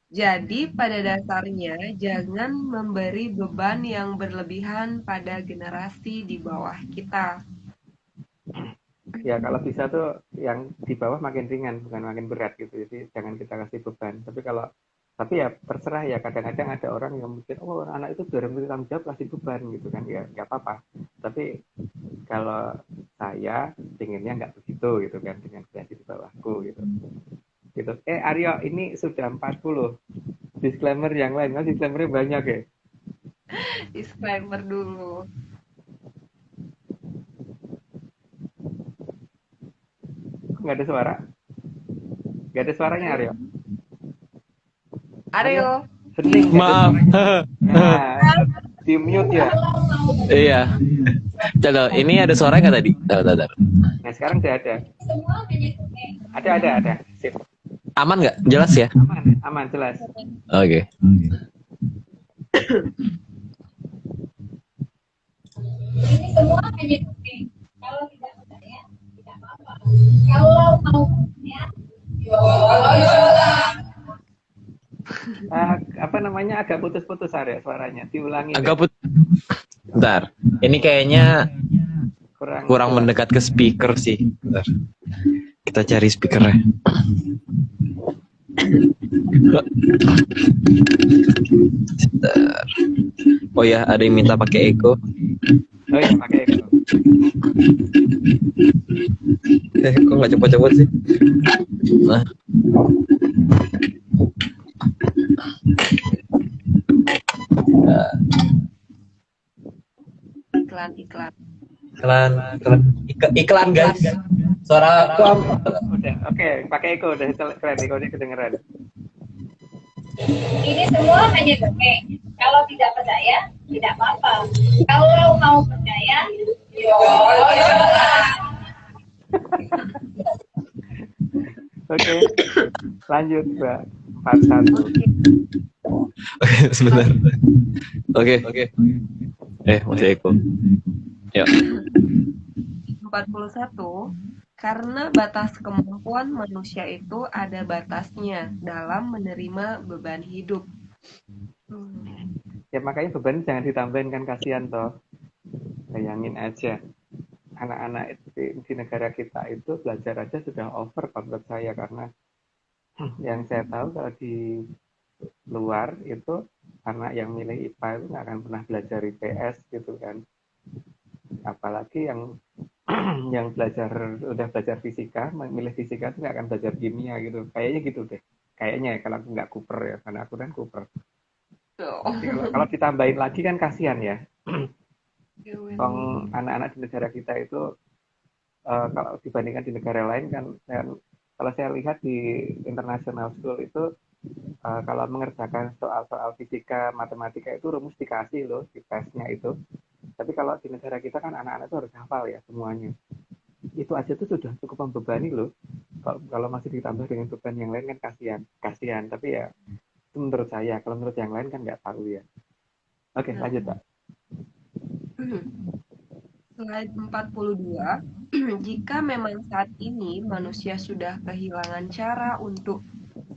Jadi pada dasarnya jangan memberi beban yang berlebihan pada generasi di bawah kita. Ya kalau bisa tuh yang di bawah makin ringan bukan makin berat gitu. Jadi jangan kita kasih beban. Tapi ya terserah ya, kadang-kadang ada orang yang mungkin anak itu biar tanggung jawab kasih beban gitu kan, ya nggak apa-apa. Tapi kalau saya inginnya nggak begitu gitu kan, dengan generasi di bawahku gitu. Aryo ini sudah 40. Disclaimer yang lain kan disclaimernya banyak ya. Disclaimer dulu. Nggak ada suara? Nggak ada suaranya Aryo? Aryo. Hening. Maaf. Nah, di mute ya. Iya. Coba ini ada suara nggak tadi? Bentar. Nah sekarang sudah ada. Ada. Sip. Aman nggak? Jelas ya? Aman jelas. Oke. Ini semua hanya dongeng. Kalau tidak percaya, tidak apa-apa. Kalau mau percaya, Apa namanya agak putus-putus Arya suaranya. Diulangi. Agak Bentar. Ini kayaknya kurang mendekat ke speaker sih. Bentar. Kita cari speakernya. Bentar. Oh ya, ada yang minta pakai echo. Oh iya, pakai echo. Kok nggak cepet-cepet sih? Nah, Iklan. Iklan guys. Suara aku Udah, oke, pakai echo udah keren, echo-nya kedengeran. Ini semua hanya dongeng. Kalau tidak percaya, tidak apa-apa. Kalau mau percaya, yo. Oke, lanjut Mbak. 41. sebentar. Oke. Masih echo. Ya. 41. Karena batas kemampuan manusia itu ada batasnya dalam menerima beban hidup. Ya makanya beban jangan ditambahin kan, kasihan toh. Bayangin aja, anak-anak di negara kita itu belajar aja sudah over menurut saya, karena yang saya tahu kalau di luar itu anak yang milih IPA itu nggak akan pernah belajar IPS gitu kan, apalagi yang yang udah belajar fisika, milih fisika itu nggak akan belajar kimia gitu, kayaknya gitu deh, kayaknya ya, kalau aku nggak Cooper ya, karena aku kan Cooper. Jadi kalau ditambahin lagi kan kasihan ya. Anak-anak di negara kita itu kalau dibandingkan di negara lain kan, dan kalau saya lihat di international school itu kalau mengerjakan soal-soal fisika, matematika itu rumus dikasih loh di tesnya itu. Tapi kalau di negara kita kan anak-anak itu harus hafal ya semuanya. Itu aja tuh sudah cukup membebani loh. Kalau masih ditambah dengan beban yang lain kan kasihan. Tapi ya itu menurut saya. Kalau menurut yang lain kan nggak tahu ya. Oke, lanjut Pak. Slide 42. Jika memang saat ini manusia sudah kehilangan cara untuk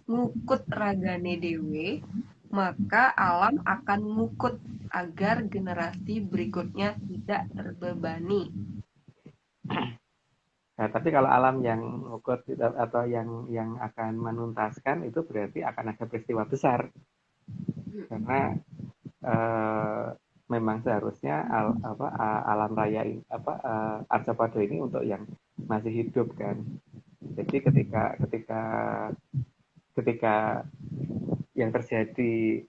ngukut ragane dewe, maka alam akan ngukut agar generasi berikutnya tidak terbebani. Nah, tapi kalau alam yang ngukut atau yang akan menuntaskan itu berarti akan ada peristiwa besar. Karena memang seharusnya alam raya Arjapado ini untuk yang masih hidup kan. Jadi ketika yang terjadi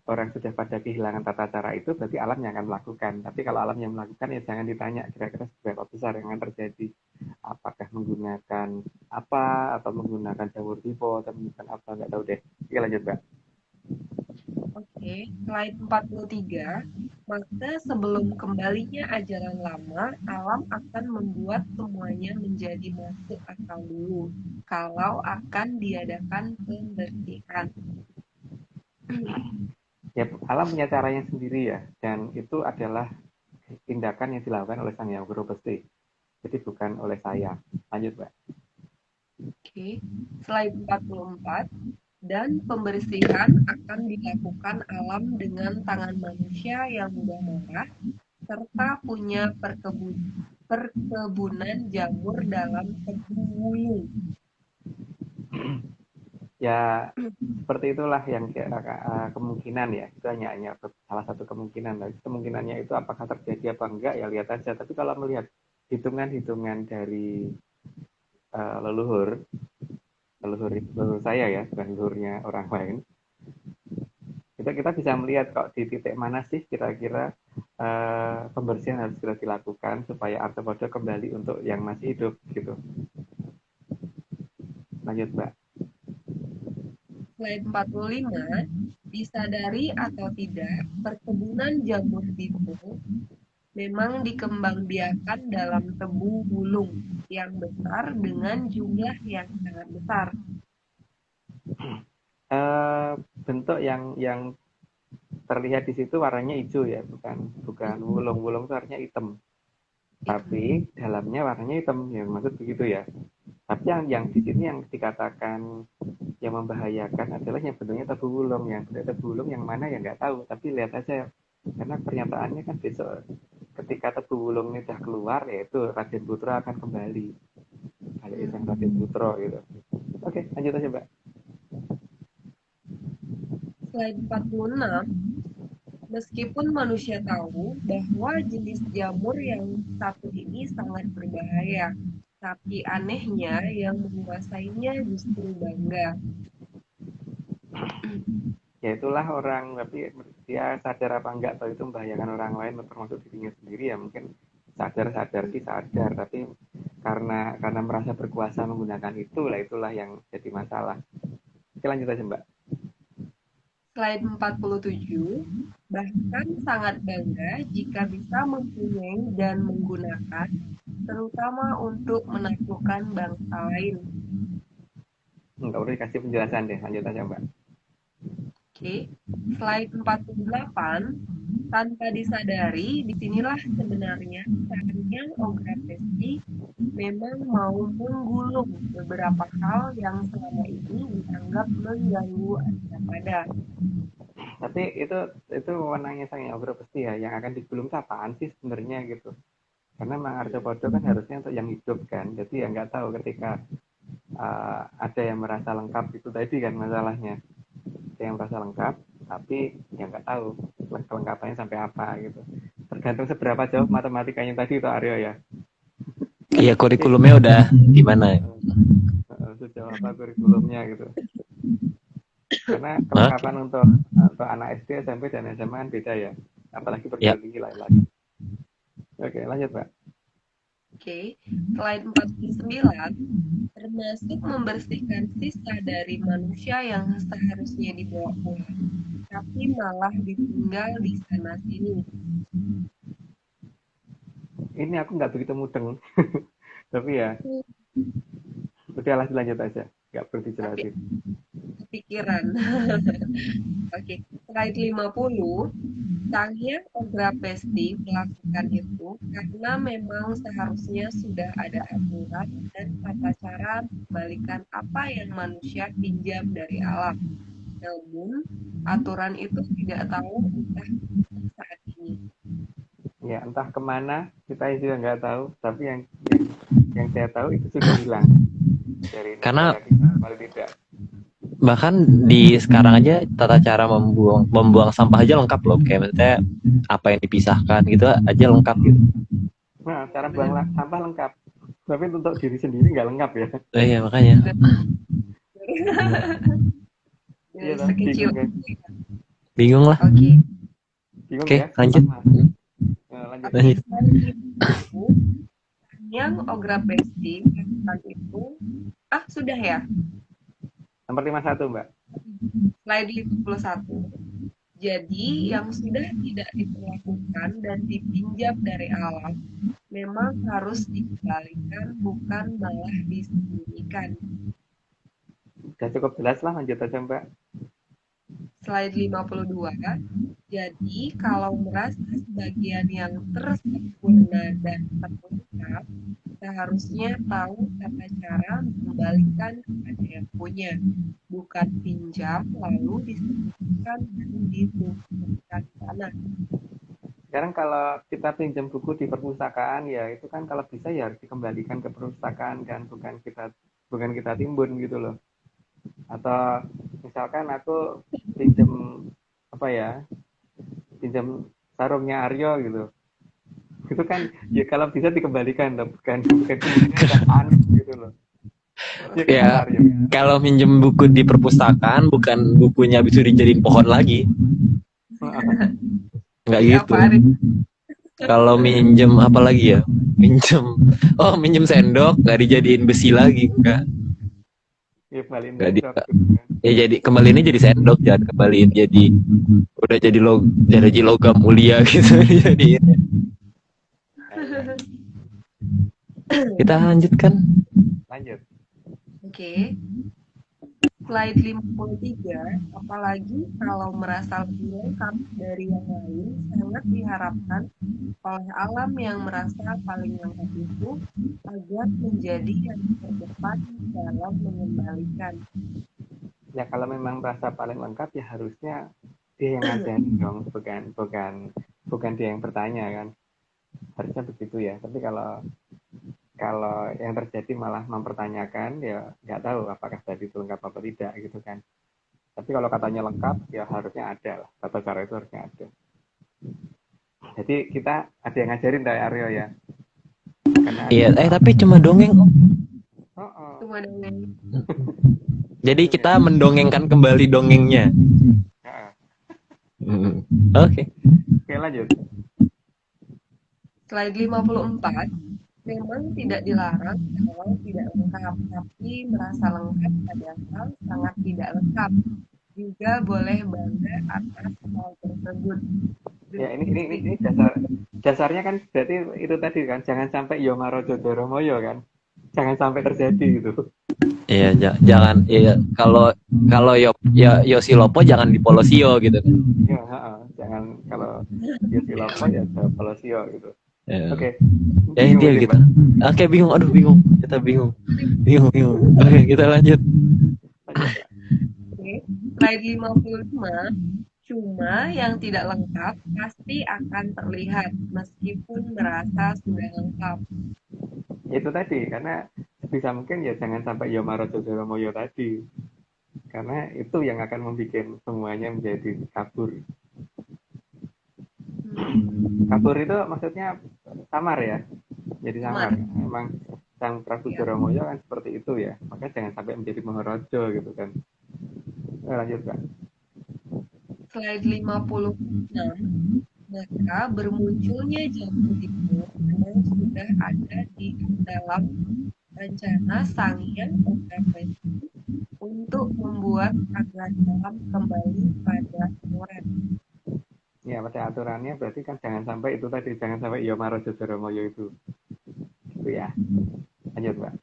orang sudah pada kehilangan tata cara itu, berarti alam yang akan melakukan. Tapi kalau alam yang melakukan ya jangan ditanya kira-kira seberapa besar yang akan terjadi. Apakah menggunakan apa, atau menggunakan jamur tivo, atau menggunakan apa, nggak tahu deh. Oke, lanjut Mbak. Oke, slide 43. Maka sebelum kembalinya ajaran lama, alam akan membuat semuanya menjadi masuk akal dulu. Kalau akan diadakan pembersihan. Ya, alam punya caranya sendiri ya, dan itu adalah tindakan yang dilakukan oleh Sang Hyang Wiro Besti. Jadi bukan oleh saya. Lanjut, Mbak. Oke, slide 44. Dan pembersihan akan dilakukan alam dengan tangan manusia yang mudah marah, serta punya perkebunan jamur dalam tebu wulung. Ya, seperti itulah yang kemungkinan ya. Itu hanya salah satu kemungkinan. Nah, kemungkinannya itu apakah terjadi apa enggak, ya lihat aja. Tapi kalau melihat hitungan-hitungan dari leluhur saya ya, bukan leluhurnya orang lain, kita bisa melihat kok di titik mana sih kira-kira pembersihan harus segera dilakukan supaya Arthropoda kembali untuk yang masih hidup gitu. Lanjut Mbak. Slide 45, disadari atau tidak, perkebunan jamur tivo memang dikembangbiakan dalam tebu wulung yang besar dengan jumlah yang sangat besar. Bentuk yang terlihat di situ warnanya hijau ya, bukan wulung. Wulung itu artinya hitam. Tapi dalamnya warnanya hitam, ya maksud begitu ya. Tapi yang di sini yang dikatakan yang membahayakan adalah yang bentuknya tebu wulung. Yang bentuk tebu wulung yang mana ya nggak tahu. Tapi lihat aja, karena pernyataannya kan besok ketika tebu wulung ini sudah keluar, yaitu Raden Putra akan kembali. Balik sang Raden Putra gitu. Oke, lanjut aja Mbak. Slide 46, meskipun manusia tahu bahwa jenis jamur yang satu ini sangat berbahaya, tapi anehnya yang menguasainya justru bangga. Ya itulah orang, tapi dia sadar apa enggak atau itu membahayakan orang lain termasuk dirinya sendiri, ya mungkin sadar sih sadar, tapi karena merasa berkuasa menggunakan itulah yang jadi masalah. Oke, lanjut aja Mbak. Slide 47, bahkan sangat bangga jika bisa mempunyai dan menggunakan, terutama untuk menaklukkan bangsa lain. Enggak udah dikasih penjelasan deh, lanjut aja Mbak. Oke, slide 48, tanpa disadari, disinilah sebenarnya caranya Ograpesti memang mau menggulung beberapa hal yang selama ini dianggap mengganggu Aryapada. Tapi itu wewenangnya sang Ograpesti ya, yang akan digulung apaan sih sebenarnya gitu. Karena Mang Arjopodo kan harusnya untuk yang hidup kan, jadi ya nggak tahu ketika ada yang merasa lengkap itu tadi kan masalahnya. Ada yang merasa lengkap, tapi ya nggak tahu kelengkapannya sampai apa gitu. Tergantung seberapa jauh matematikanya tadi itu Aryo ya. Iya, kurikulumnya udah gimana? Sejauh apa kurikulumnya gitu. Karena Oke. kelengkapan untuk anak SD, SMP, dan SMA kan beda ya. Apalagi Ya. perguruan tinggi lain lagi. Oke, lanjut Pak. Oke, slide 49, termasuk membersihkan sisa dari manusia yang seharusnya dibawa pulang, tapi malah ditinggal di sana sini. Ini aku nggak begitu mudeng. Tapi ya, udah lanjut aja. Nggak perlu dijelasin. Kepikiran. Oke, slide 50, Sang-Hyang Ograpesti melakukan itu karena memang seharusnya sudah ada aturan dan tata cara mengembalikan apa yang manusia pinjam dari alam. Namun, aturan itu tidak tahu entah saat ini. Ya, entah kemana, kita juga nggak tahu. Tapi yang saya tahu itu sudah hilang dari Karena negara kita, paling tidak. bahkan di sekarang aja tata cara membuang sampah aja lengkap loh, kayak maksudnya apa yang dipisahkan gitu aja lengkap gitu. Nah, cara buang sampah lengkap. Tapi untuk diri sendiri nggak lengkap ya. Iya makanya. Iya, Dari sekecil. bingung kan? Bingung lah. Oke. Bingung Oke, ya? lanjut. Lanjut. Oke, yang Ograpesti melakukan itu, sudah ya? Nomor 51, Mbak. Slide 51. Jadi, yang sudah tidak diperlakukan dan dipinjam dari alam memang harus dikembalikan, bukan malah disembunyikan. Udah cukup jelas lah, lanjut aja Mbak. Slide 52. Jadi, kalau merasa sebagian yang tersempurna dan terlengkap, seharusnya tahu tata cara mengembalikan kepada yang punya, bukan pinjam lalu disembunyikan dan ditumpukan sana. Sekarang kalau kita pinjam buku di perpustakaan ya itu kan kalau bisa ya harus dikembalikan ke perpustakaan kan, bukan kita timbun gitu loh. Atau misalkan aku pinjam pinjam sarungnya Aryo gitu, itu kan ya kalau bisa dikembalikan loh, bukan aneh gitu loh ya. Kalau minjem buku di perpustakaan bukan bukunya bisa dijadiin pohon lagi, nggak gitu. Kalau minjem apa lagi ya, minjem sendok nggak dijadiin besi lagi, enggak. Nggak sendok ya, jadi kembaliinnya jadi sendok, jangan kembaliin udah jadi logam mulia gitu. Jadi kita lanjutkan. Lanjut. Oke. Slide 53, apalagi kalau merasa lebih lengkap dari yang lain, sangat diharapkan oleh alam yang merasa paling lengkap itu agar menjadi yang terdepan dalam mengembalikan. Ya kalau memang merasa paling lengkap ya harusnya dia yang ngajarin dong, bukan dia yang bertanya kan. Harusnya begitu ya. Tapi kalau yang terjadi malah mempertanyakan, ya nggak tahu apakah tadi itu lengkap apa tidak gitu kan. Tapi kalau katanya lengkap, ya harusnya ada lah. Tata cara itu harusnya ada. Jadi kita ada yang ngajarin dari Aryo ya. Karena Iya, tapi cuma dongeng Om. oh. Cuma dengan Jadi kita mendongengkan kembali dongengnya. Heeh. Oke. Oke, lanjut. slide 54, memang tidak dilarang kalau tidak lengkap, tapi merasa lengkap padahal sangat tidak lengkap. Juga boleh bangga atas hal tersebut. Ya ini dasarnya kan berarti itu tadi kan, jangan sampai yo marojo doromoyo kan. Jangan sampai terjadi gitu. Iya, jangan iya kalau Yosilopo jangan di Polosio gitu kan. Ya, jangan kalau yo silopo ya polosio gitu. Ya. Oke. Ya intinya gitu. Oke, bingung. Aduh, bingung. Kita bingung. Oke, kita lanjut. Oke, slide 55, cuma yang tidak lengkap pasti akan terlihat meskipun merasa sudah lengkap. Itu tadi, karena bisa mungkin ya jangan sampai yo marojo doromoyo tadi. Karena itu yang akan membuat semuanya menjadi kabur. Kabur itu maksudnya samar ya. Jadi samar. Memang Sang Prabu Doromoyo kan seperti itu ya. Maka jangan sampai menjadi Maharaja gitu kan. Lanjut Kak. Slide 56, maka bermunculnya jamu itu memang sudah ada di dalam rencana Sang Hyang Obrapesti untuk membuat agar dalam kembali pada aturan. Ya, pada aturannya berarti kan jangan sampai itu tadi, jangan sampai Yo Marojo Doromoyo itu. Gitu ya. Lanjut Mbak.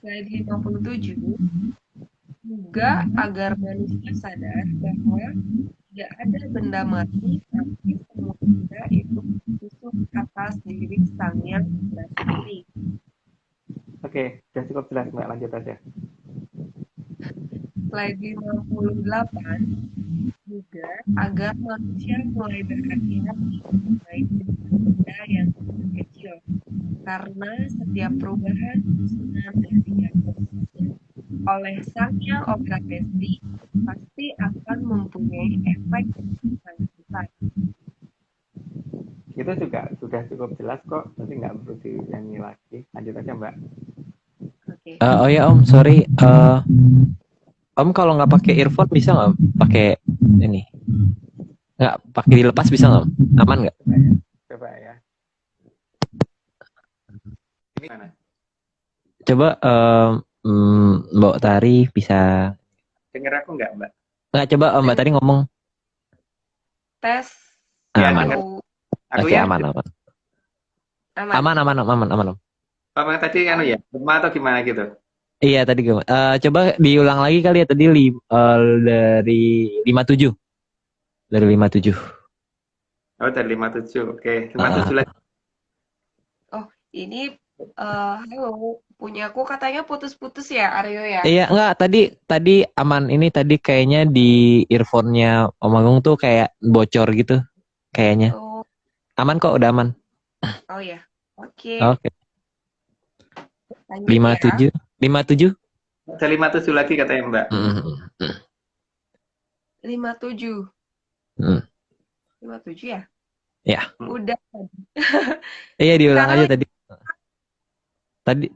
Slide 57, juga agar manusia sadar bahwa tidak ada benda mati, tapi semua benda itu tersusuk atas diri Sang Hyang Obrapesti. Oke, sudah cukup jelas Mbak, lanjut aja. Slide 58, juga agar manusia mulai berhati-hati terkait dengan benda yang kecil, karena setiap perubahan susunan dari yang tersusun oleh Sang Hyang Obrapesti pasti akan mempunyai efek yang sangat besar. Itu juga sudah cukup jelas kok, nanti nggak perlu diulangi lagi. Lanjut aja Mbak. Oke. Oh ya Om, sorry. Om kalau nggak pakai earphone bisa nggak pakai ini? Nggak pakai dilepas bisa nggak? Aman nggak? Coba ya. Ini mana? Coba Mbak Tari bisa. Dengar aku nggak Mbak? Nggak, coba Mbak Tari ngomong. Tes. Ya, Aman. Aku Oke, ya. aman. Aman. Apa tadi anu ya? Lemah atau gimana gitu? Iya tadi gimana? Coba diulang lagi kali ya tadi dari 57. Dari 57. Oh, dari 57. Oke, 57 lagi. Oh, ini halo, punyaku katanya putus-putus ya, Aryo ya? Iya, enggak, tadi aman. Ini tadi kayaknya di earphone-nya Om Agung tuh kayak bocor gitu kayaknya. Oh, Aman kok, udah aman. oh ya. Oke. Oke. Lanjut ya. 57. Ada 57 lagi katanya Mbak. 57. Hmm. 57 ya? Ya. Udah. Iya, diulang Sekarang aja tadi. Tadi.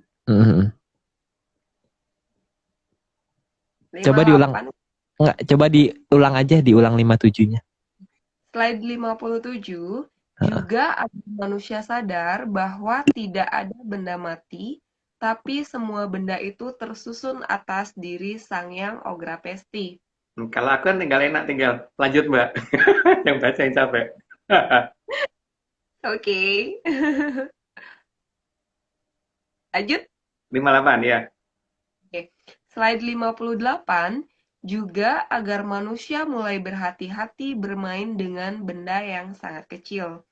58. Coba diulang. Enggak, coba diulang aja, diulang 57-nya. Slide 57, juga agar manusia sadar bahwa tidak ada benda mati, tapi semua benda itu tersusun atas diri Sang Hyang Obrapesti. Kalau aku kan tinggal enak, tinggal lanjut Mbak. Yang baca yang capek. Oke. Lanjut. 58 ya. Slide 58, juga agar manusia mulai berhati-hati bermain dengan benda yang sangat kecil.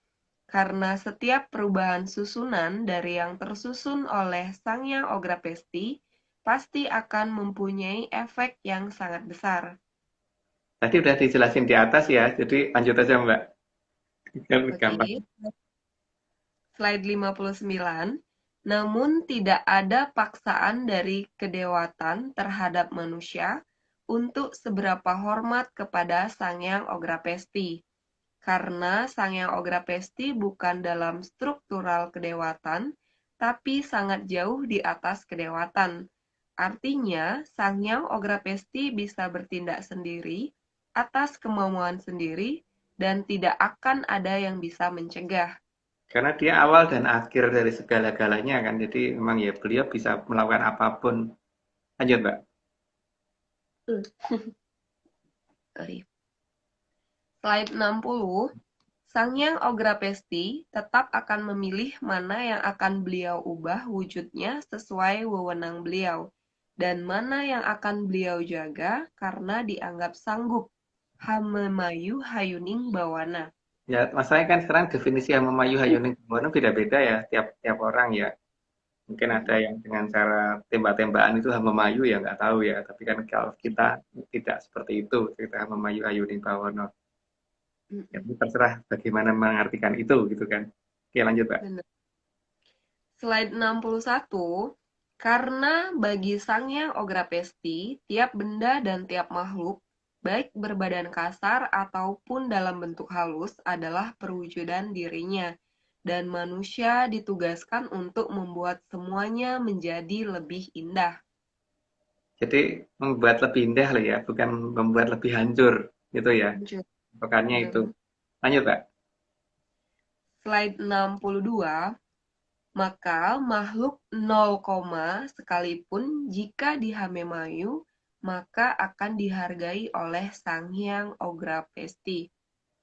Karena setiap perubahan susunan dari yang tersusun oleh Sang Hyang Obrapesti pasti akan mempunyai efek yang sangat besar. Tadi udah dijelasin di atas ya, jadi lanjut aja Mbak. Gampang. Slide 59, namun tidak ada paksaan dari kedewatan terhadap manusia untuk seberapa hormat kepada Sangyang Ograpesti. Karena Sangyang Ograpesti bukan dalam struktural kedewatan, tapi sangat jauh di atas kedewatan. Artinya, Sangyang Ograpesti bisa bertindak sendiri, atas kemauan sendiri, dan tidak akan ada yang bisa mencegah. Karena dia awal dan akhir dari segala-galanya kan. Jadi memang ya beliau bisa melakukan apapun. Lanjut, Mbak. Sorry. Slide 60, Sangyang Ograpesti tetap akan memilih mana yang akan beliau ubah wujudnya sesuai wewenang beliau, dan mana yang akan beliau jaga karena dianggap sanggup. Hamemayu Hayuning Bawana. Ya, masalahnya kan sekarang definisi Hamemayu Hayuning Bawana beda-beda ya tiap orang ya. Mungkin ada yang dengan cara tembak-tembakan itu Hamemayu ya nggak tahu ya. Tapi kan kalau kita tidak seperti itu, kita Hamemayu Hayuning Bawana. Ya, terserah bagaimana mengartikan itu gitu kan. Oke, lanjut, Pak. Benar. Slide 61, karena bagi Sangyang Ograpesti, tiap benda dan tiap makhluk, baik berbadan kasar ataupun dalam bentuk halus, adalah perwujudan dirinya, dan manusia ditugaskan untuk membuat semuanya menjadi lebih indah. Jadi membuat lebih indah lah ya, bukan membuat lebih hancur gitu ya. Pokoknya itu. Lanjut, Pak. Slide 62, maka makhluk 0, sekalipun jika di Hamemayu, maka akan dihargai oleh Sangyang Ograpesti.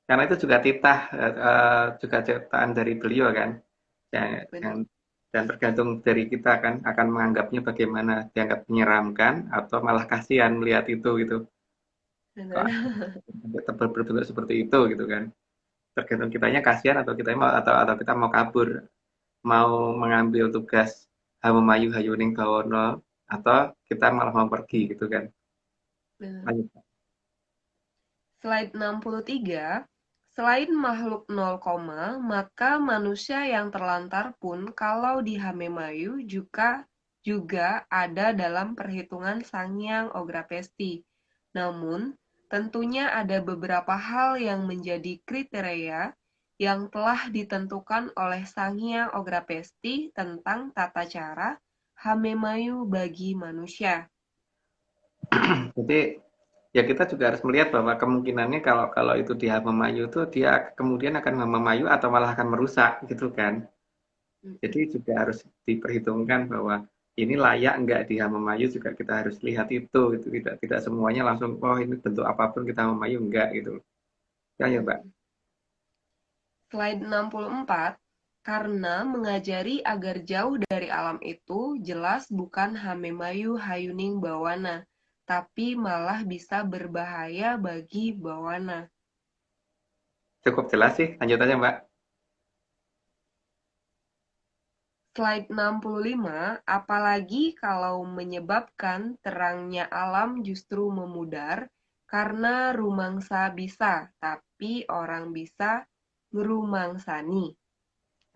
Karena itu juga titah, juga ciptaan dari beliau kan. Dan tergantung dari kita kan akan menganggapnya bagaimana, dianggap menyeramkan atau malah kasihan melihat itu gitu. Berbentuk seperti itu gitu kan. Tergantung kitanya kasihan atau kita mau atau kita mau kabur, mau mengambil tugas Hamemayu Hayuning Bawana atau kita malah mau pergi gitu kan. Lanjut. Slide 63, selain makhluk 0, maka manusia yang terlantar pun kalau di Hamemayu juga ada dalam perhitungan Sangyang Ograpesti. Namun, tentunya ada beberapa hal yang menjadi kriteria yang telah ditentukan oleh Sangyang Ograpesti tentang tata cara Hamemayu bagi manusia. Jadi ya kita juga harus melihat bahwa kemungkinannya kalau itu dia Hamemayu itu dia kemudian akan Hamemayu atau malah akan merusak gitu kan. Jadi juga harus diperhitungkan bahwa ini layak enggak di Hamemayu juga kita harus lihat itu tidak semuanya langsung oh ini bentuk apapun kita Hamemayu enggak gitu. Ya Mbak. Slide 64, karena mengajari agar jauh dari alam itu jelas bukan Hamemayu Hayuning Bawana, tapi malah bisa berbahaya bagi Bawana. Cukup jelas sih, lanjut aja Mbak. Slide 65, apalagi kalau menyebabkan terangnya alam justru memudar, karena rumangsa bisa, tapi orang bisa ngerumangsani.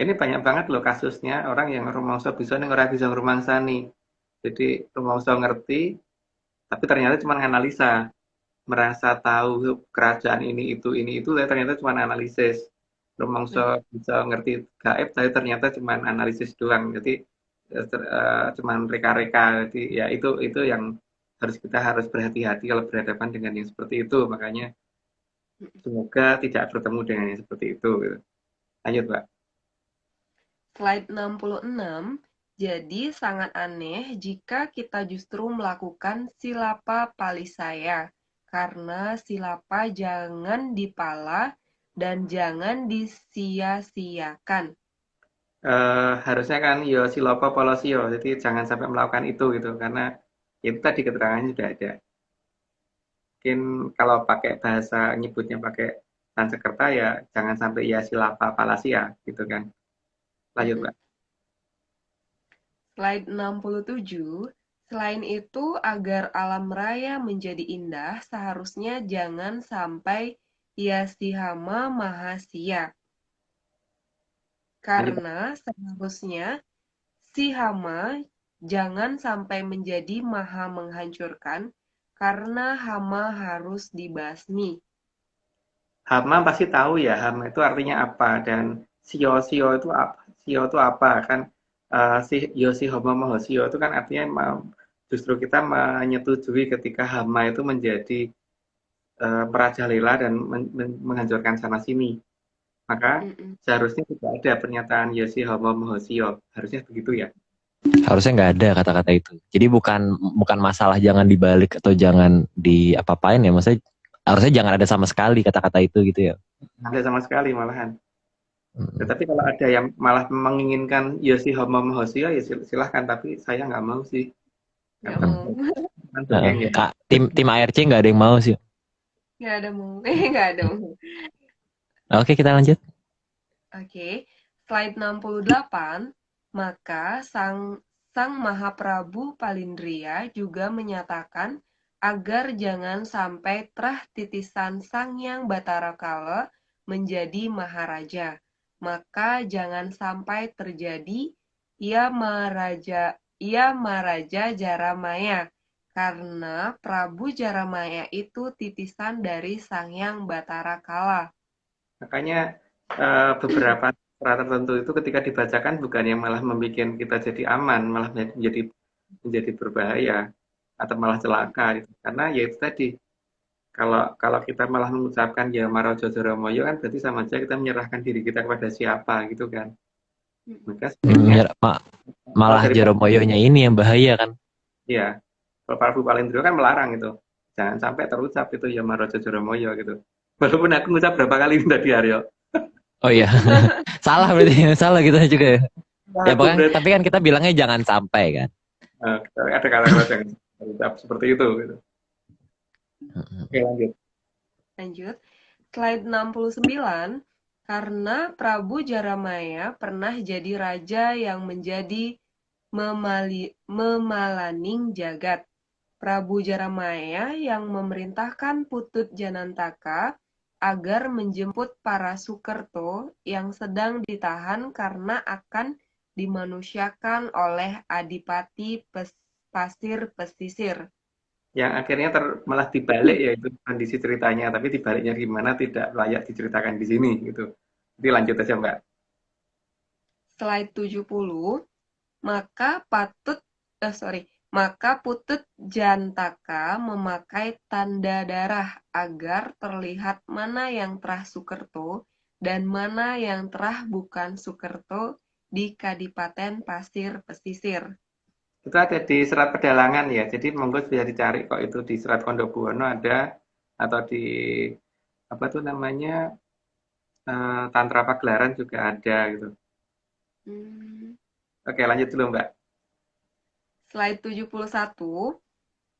Ini banyak banget loh kasusnya orang yang rumangsa bisa nih orang bisa ngerumangsani. Jadi rumangsa ngerti, tapi ternyata cuma analisa, merasa tahu kerajaan ini itu, ternyata cuma analisis. Rumangsa bisa ngerti gaib, tapi ternyata cuma analisis doang. Jadi cuma reka-reka. Jadi ya itu yang kita harus berhati-hati kalau berhadapan dengan yang seperti itu. Makanya semoga tidak bertemu dengan yang seperti itu. Lanjut, Pak. Slide 66, jadi sangat aneh jika kita justru melakukan silapa palisaya, karena silapa jangan dipala dan jangan disia-siakan. Harusnya kan yo silopo polosio, jadi jangan sampai melakukan itu gitu, karena itu tadi keterangannya sudah ada. Mungkin kalau pakai bahasa nyebutnya pakai Sanskerta ya jangan sampai ya silapa palasia gitu kan. Lanjut, Pak. Slide 67, selain itu agar alam raya menjadi indah seharusnya jangan sampai yasihama mahasia. Karena seharusnya si hama jangan sampai menjadi maha menghancurkan, karena hama harus dibasmi. Hama pasti tahu ya, hama itu artinya apa dan sio-sio itu apa? Sio itu apa kan? Si Yosi Homo Mahosio itu kan artinya justru kita menyetujui ketika hama itu menjadi merajalela dan menghancurkan sana sini. Maka Mm-mm. seharusnya tidak ada pernyataan Yosi Homo Mahosio. Harusnya begitu ya. Harusnya nggak ada kata-kata itu. Jadi bukan masalah jangan dibalik atau jangan diapa-apain ya. Maksudnya harusnya jangan ada sama sekali kata-kata itu gitu ya. Ada sama sekali malahan. Hmm. Tetapi kalau ada yang malah menginginkan Yosi Homo Mahosio ya silahkan. Tapi saya nggak mau sih. Nggak Karena mau. kan dongeng ya. Kak, tim ARC nggak ada yang mau sih. Nggak ada mau. Nggak ada mau. Oke, kita lanjut. Oke, slide 68. Maka Sang Mahaprabu Palindria juga menyatakan agar jangan sampai terah titisan Sang Hyang Batara Kala menjadi maharaja. Maka jangan sampai terjadi ia Maharaja Jaramaya, karena Prabu Jaramaya itu titisan dari Sang Hyang Batara Kala. Makanya beberapa surat tertentu itu ketika dibacakan bukan yang malah membuat kita jadi aman, malah menjadi berbahaya atau malah celaka gitu. Karena ya itu tadi kalau kita malah mengucapkan ya Marojo Joromoyo kan berarti sama aja kita menyerahkan diri kita kepada siapa gitu kan. Maka sebaiknya Malah Jaromoyonya ini yang bahaya kan. ya kalau Prabu Palindro kan melarang itu. Jangan sampai terucap itu ya Marojo Joromoyo gitu. Walaupun aku ngucap berapa kali tadi Aryo. Oh iya. Salah berarti. Salah gitu juga ya. Ya pokoknya, tapi kan kita bilangnya jangan sampai kan. Ada kata-kata yang terucap seperti itu gitu. Oke, Lanjut. Slide 69. Karena Prabu Jaramaya pernah jadi raja yang menjadi memalaning jagat. Prabu Jaramaya yang memerintahkan Putut Janantaka agar menjemput para Sukerto yang sedang ditahan karena akan dimanusiakan oleh Adipati Pasir Pesisir. Yang akhirnya malah dibalik ya itu kondisi ceritanya, tapi dibaliknya gimana tidak layak diceritakan di sini gitu. Jadi lanjut aja Mbak. Slide 70. Maka Putut Jantaka memakai tanda darah agar terlihat mana yang terah Sukerto dan mana yang terah bukan Sukerto di Kadipaten Pasir Pesisir. Itu ada di Serat Pedalangan ya. Jadi monggo bisa dicari kok itu di Serat Kondobuwono ada atau di apa tuh namanya Tantra Pagelaran juga ada gitu. Oke, lanjut dulu Mbak. Slide 71.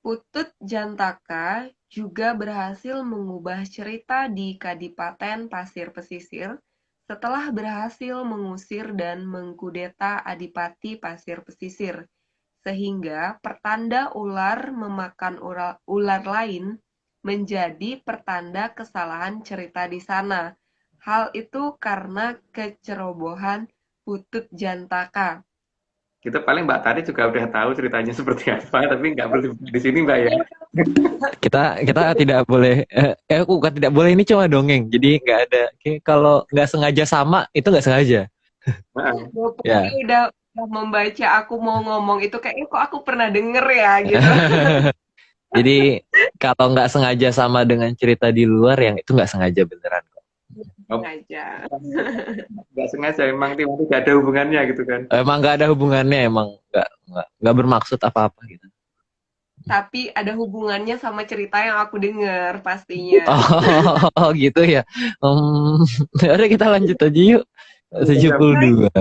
Putut Jantaka juga berhasil mengubah cerita di Kadipaten Pasir Pesisir setelah berhasil mengusir dan mengkudeta Adipati Pasir Pesisir, sehingga pertanda ular memakan ular lain menjadi pertanda kesalahan cerita di sana. Hal itu karena kecerobohan Putut Jantaka. Kita paling Mbak Tari juga udah tahu ceritanya seperti apa, tapi nggak perlu di sini Mbak ya. Kita tidak boleh. Aku bukan tidak boleh, ini cuma dongeng. Jadi nggak ada. Kalau nggak sengaja sama itu nggak sengaja. Ya. Udah membaca aku mau ngomong itu kayaknya kok aku pernah denger ya gitu. Jadi kalau nggak sengaja sama dengan cerita di luar yang itu nggak sengaja beneran kok. Nggak sengaja emang tidak ada hubungannya gitu kan. Emang nggak ada hubungannya, emang nggak bermaksud apa-apa gitu. Tapi ada hubungannya sama cerita yang aku dengar pastinya. Oh gitu ya. Udah kita lanjut aja yuk. 72.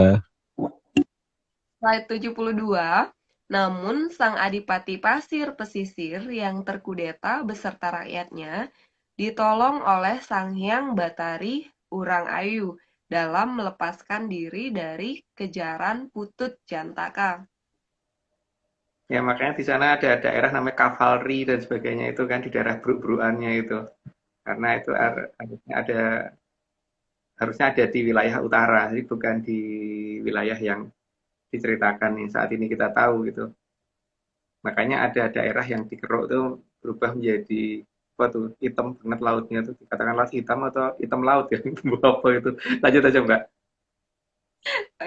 Slide 72. Namun sang Adipati Pasir Pesisir yang terkudeta beserta rakyatnya ditolong oleh Sang Hyang Batari Urang Ayu dalam melepaskan diri dari kejaran Putut Jantaka. Ya makanya di sana ada daerah namanya Cavalry dan sebagainya itu kan di daerah Bruk-Brukannya itu. Karena itu harusnya ada di wilayah utara, jadi bukan di wilayah yang diceritakan nih saat ini kita tahu gitu. Makanya ada daerah yang dikeruk tuh berubah menjadi apa tuh hitam banget lautnya tuh, dikatakan laut hitam atau hitam laut ya. Itu apa itu? Lanjut aja Mbak.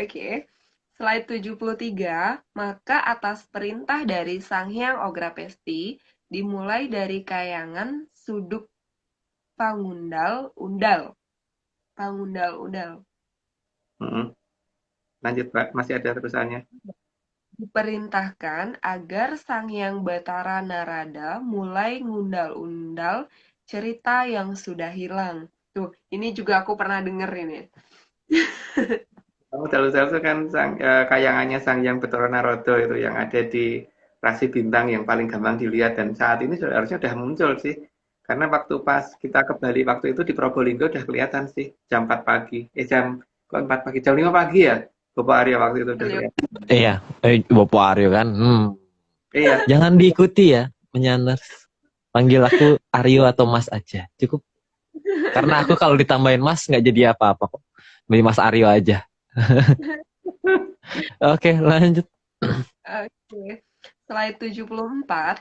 Oke. Slide 73, maka atas perintah dari Sang Hyang Ograpesti, dimulai dari kayangan Suduk Pangundal-undal. Pangundal-undal. Mm-mm. Lanjut Mbak, masih ada terusannya. Diperintahkan agar Sang Hyang Batara Narada mulai ngundal-undal cerita yang sudah hilang. Tuh, ini juga aku pernah denger ini. Kamu Dalu-Dalu itu kan kayangannya Sang Hyang Bathara Narada itu yang ada di Rasi Bintang yang paling gampang dilihat, dan saat ini harusnya sudah muncul sih. Karena waktu pas kita ke Bali waktu itu di Probolinggo udah kelihatan sih jam 4 pagi. Jam kok 4 pagi, jam 5 pagi ya. Bapak Arya waktu itu udah kelihatan. Iya, Bapak Aryo kan. Iya, Jangan diikuti ya, menyanders. Panggil aku Aryo atau Mas aja, cukup. Karena aku kalau ditambahin Mas nggak jadi apa-apa kok. Beli Mas Aryo aja. Oke, lanjut. Oke. Slide 74.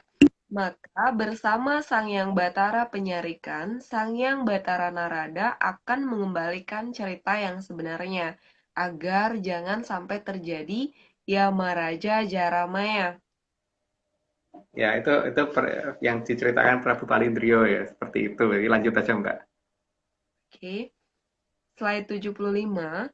Maka bersama Sang Hyang Batara Penyarikan, Sang Hyang Batara Narada akan mengembalikan cerita yang sebenarnya, agar jangan sampai terjadi Yamaraja Jaramaya. ya itu yang diceritakan Prabu Palindrio ya, seperti itu. Jadi lanjut aja Mbak. Oke. Slide 75.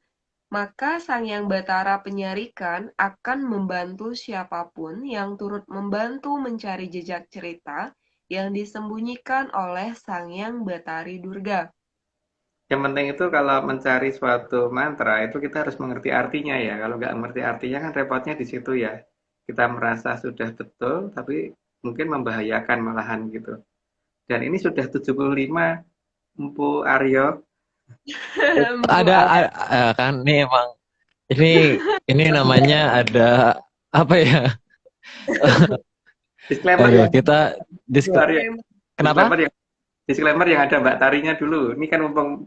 Maka Sang Hyang Batara Penyarikan akan membantu siapapun yang turut membantu mencari jejak cerita yang disembunyikan oleh Sang Hyang Batari Durga. Yang penting itu kalau mencari suatu mantra itu kita harus mengerti artinya ya. Kalau nggak mengerti artinya kan repotnya di situ ya. Kita merasa sudah betul tapi mungkin membahayakan malahan gitu. Dan ini sudah 75 Empu Aryo. Ada kan ini emang ini namanya ada apa ya? Disclaimer Aduh, ya. kita Aryo. kenapa? Disclaimer yang ada Mbak Tarinya dulu. Ini kan mumpung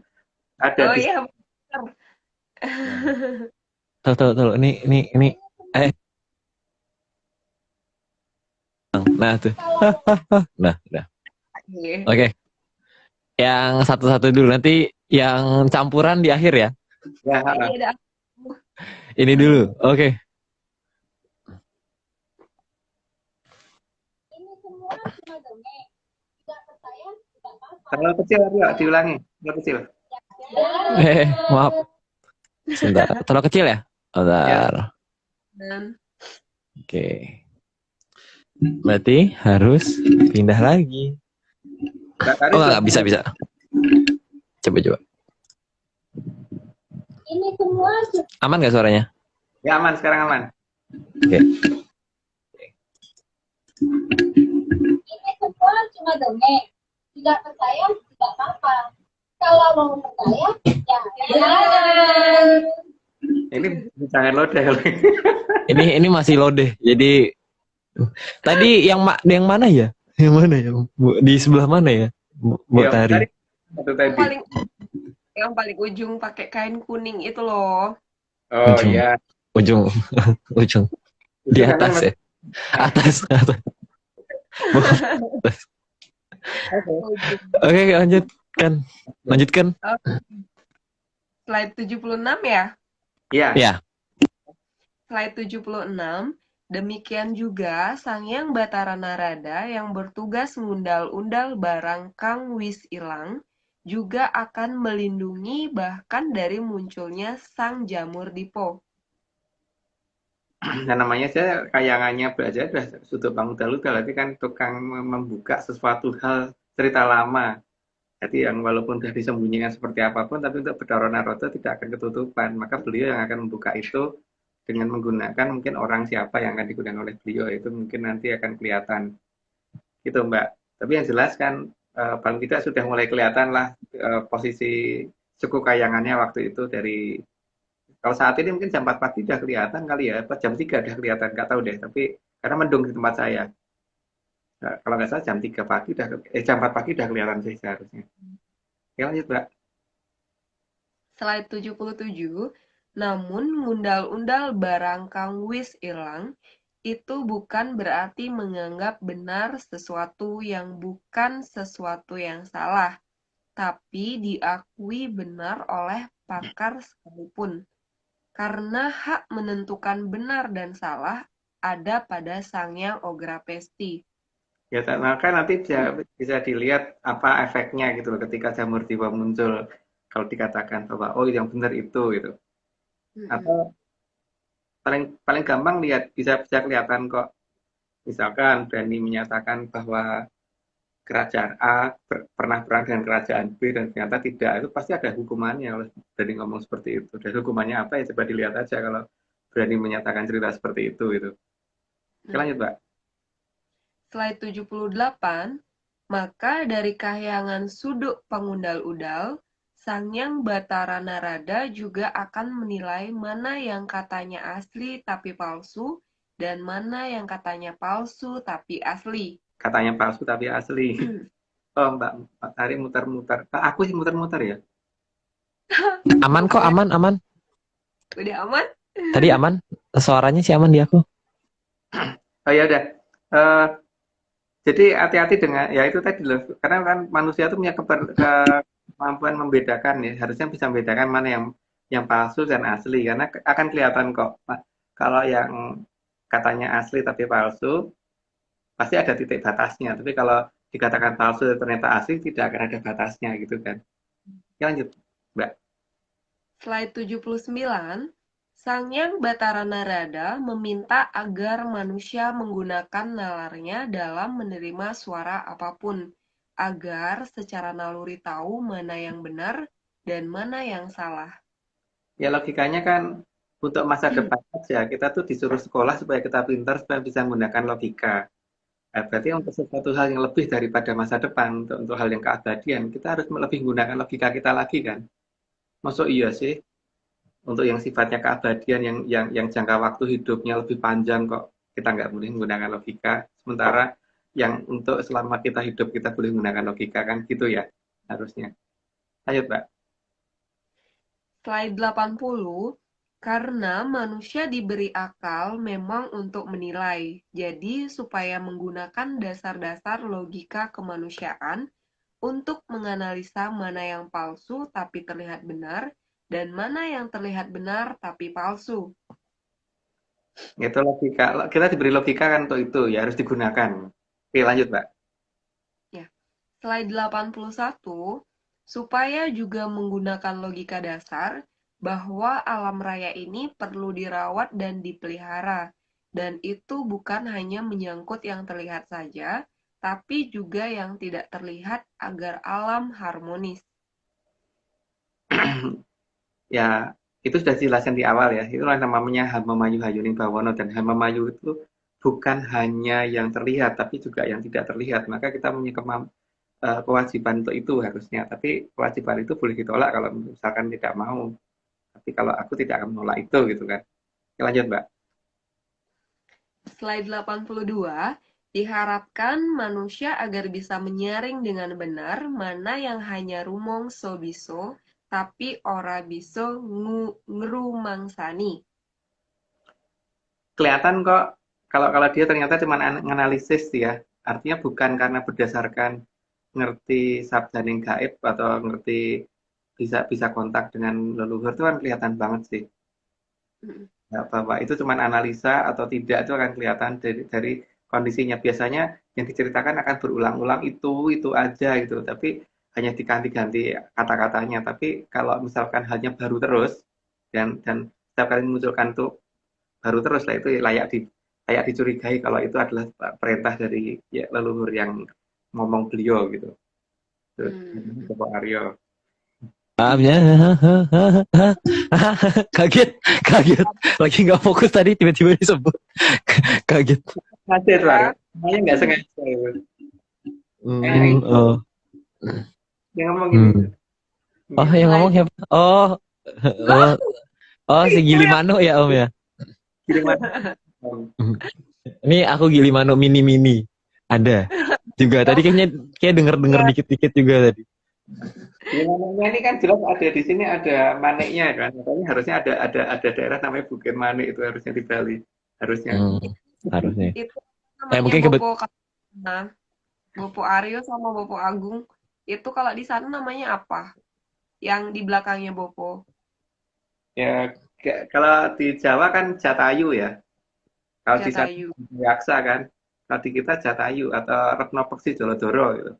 ada Oh di iya, benar. Tuh. Ini. Nah, tuh. Nah, udah. Oke. Oke. Yang satu-satu dulu. Nanti yang campuran di akhir ya. ya. Ini ada Ini dulu. Oke. Ini semua cuma dongeng. Tidak percaya, tidak apa-apa. Terlalu kecil Aryo, diulangi. Terlalu kecil. Maaf. Sebentar. Terlalu kecil ya? Bentar. dan Oke. Berarti harus pindah lagi. Mbak Tari Oh, nggak bisa. Coba. Ini semua Aman nggak suaranya? Ya aman, sekarang aman. Oke. ini semua cuma dongeng. Tidak percaya, tidak apa-apa. Kalau mau percaya, ya jangan. Ini jangan lodeh. Ini masih lodeh. Jadi tadi yang mana ya? Yang mana ya? Di sebelah mana ya? Bu Ya, Tari. Itu tadi. yang paling ujung pakai kain kuning itu loh. Oh Ujung. iya. Ujung. Di Itu atas karena ya. Atas. Oke, lanjutkan. Slide 76 ya? Iya. Ya. Slide 76. Demikian juga Sang Hyang Batara Narada yang bertugas ngundal-undal barang kang wis ilang juga akan melindungi bahkan dari munculnya Sang Jamur Dipo. Nah, namanya saya kayangannya belajar udah sudut pangudal-udal, tapi kan tukang membuka sesuatu hal cerita lama. Jadi yang walaupun sudah disembunyikan seperti apapun, tapi untuk Bathara Narada tidak akan ketutupan. Maka beliau yang akan membuka itu dengan menggunakan mungkin orang siapa yang akan digunakan oleh beliau, itu mungkin nanti akan kelihatan. Gitu Mbak. Tapi yang jelas kan paling tidak sudah mulai kelihatan lah posisi suku kayangannya waktu itu dari, kalau saat ini mungkin jam 4 pagi udah kelihatan kali ya, apa jam 3 udah kelihatan, nggak tahu deh, tapi karena mendung di tempat saya. Nah, kalau nggak salah jam 3 pagi jam 4 pagi udah kelihatan sih seharusnya. Oke, lanjut Mbak. Slide 77. Namun ngundal-undal barang kang wis ilang itu bukan berarti menganggap benar sesuatu yang bukan sesuatu yang salah, tapi diakui benar oleh pakar sekalipun. Karena hak menentukan benar dan salah ada pada Sang Yang Ograpesti. Ya, maka nanti bisa dilihat apa efeknya gitu loh ketika jamur tiba muncul. Kalau dikatakan bahwa oh yang benar itu gitu. Atau paling paling gampang lihat bisa kelihatan kok. Misalkan berani menyatakan bahwa kerajaan A pernah perang dengan kerajaan B dan ternyata tidak, itu pasti ada hukumannya kalau berani ngomong seperti itu. Dan hukumannya apa ya coba dilihat aja kalau berani menyatakan cerita seperti itu gitu. Oke, lanjut, Mbak. Slide 78, maka dari kahyangan suduk pengundal-udal, Sang-Yang Batara Narada juga akan menilai mana yang katanya asli tapi palsu, dan mana yang katanya palsu tapi asli. Katanya palsu tapi asli. Oh, Mbak Tari muter-muter. Aku sih muter-muter ya. Aman kok, aman. Udah aman? Tadi aman. Suaranya sih aman di aku. Oh ya udah. Jadi hati-hati dengan ya itu tadi loh. Karena kan manusia itu punya kemampuan membedakan ya. Harusnya bisa membedakan mana yang palsu dan asli. Karena akan kelihatan kok. Kalau yang katanya asli tapi palsu, pasti ada titik batasnya. Tapi kalau dikatakan palsu ternyata asli, tidak akan ada batasnya gitu kan. Ya, lanjut, Mbak. Slide 79, Sang-Yang Batara Narada meminta agar manusia menggunakan nalarnya dalam menerima suara apapun, agar secara naluri tahu mana yang benar dan mana yang salah. Ya logikanya kan untuk masa depan saja, kita tuh disuruh sekolah supaya kita pintar, supaya bisa menggunakan logika. Nah, berarti untuk sesuatu hal yang lebih daripada masa depan, untuk hal yang keabadian, kita harus lebih menggunakan logika kita lagi kan. Masuk iya sih, untuk yang sifatnya keabadian, yang jangka waktu hidupnya lebih panjang kok kita nggak boleh menggunakan logika. Sementara yang untuk selama kita hidup kita boleh menggunakan logika kan gitu ya harusnya. Ayo, Mbak. Slide 80, karena manusia diberi akal memang untuk menilai, jadi supaya menggunakan dasar-dasar logika kemanusiaan untuk menganalisa mana yang palsu tapi terlihat benar, dan mana yang terlihat benar tapi palsu. Itu logika, kita diberi logika kan untuk itu ya harus digunakan. Oke, lanjut, Mbak. Ya. Slide 81, supaya juga menggunakan logika dasar bahwa alam raya ini perlu dirawat dan dipelihara, dan itu bukan hanya menyangkut yang terlihat saja, tapi juga yang tidak terlihat agar alam harmonis. Ya, itu sudah dijelaskan di awal ya. Itulah namanya Hamamayu Hayuning Bawono, dan Hamamayu itu bukan hanya yang terlihat tapi juga yang tidak terlihat. Maka kita punya kewajiban untuk itu harusnya. Tapi kewajiban itu boleh ditolak kalau misalkan tidak mau. Tapi kalau aku tidak akan menolak itu gitu kan. Oke, lanjut, Mbak. Slide 82, diharapkan manusia agar bisa menyaring dengan benar mana yang hanya rumong so biso, tapi ora biso ngrumangsani. Kelihatan kok kalau dia ternyata cuma analisis ya. Artinya bukan karena berdasarkan ngerti sabdaning gaib atau ngerti bisa kontak dengan leluhur, itu kan kelihatan banget sih. Ya, bahwa itu cuma analisa atau tidak itu akan kelihatan dari kondisinya. Biasanya yang diceritakan akan berulang-ulang itu aja gitu, tapi hanya diganti-ganti kata-katanya. Tapi kalau misalkan hanya baru terus dan setiap kali memunculkan tuh baru terus lah, itu layak dicurigai kalau itu adalah perintah dari ya, leluhur yang ngomong beliau gitu. Bapak Aryo. Kaget. Lagi nggak fokus tadi tiba-tiba disebut. Kaget. Ngajar lah, namanya nggak sengaja. Oh. Yang ngomong gini. Oh, yang ngomong siapa? Oh, si Gili Mano ya Om ya. Gili Mano. Ini aku Gili Mano mini. Ada juga tadi kayak denger dikit-dikit juga tadi. Gili Manonya ini kan jelas ada di sini, ada Maneknya kan. Makanya harusnya ada daerah namanya Bukit Manik, itu harusnya di Bali harusnya. harusnya. Itu namanya Mungkin Bopo Nah, Bopo Aryo sama Bopo Agung. Itu kalau di sana namanya apa? Yang di belakangnya Bopo. Ya, kalau di Jawa kan Jatayu ya. Kalau di sana Jatayu. Yaksa kan. Kalau di kita Jatayu atau Retno Peksi Jorodoro gitu.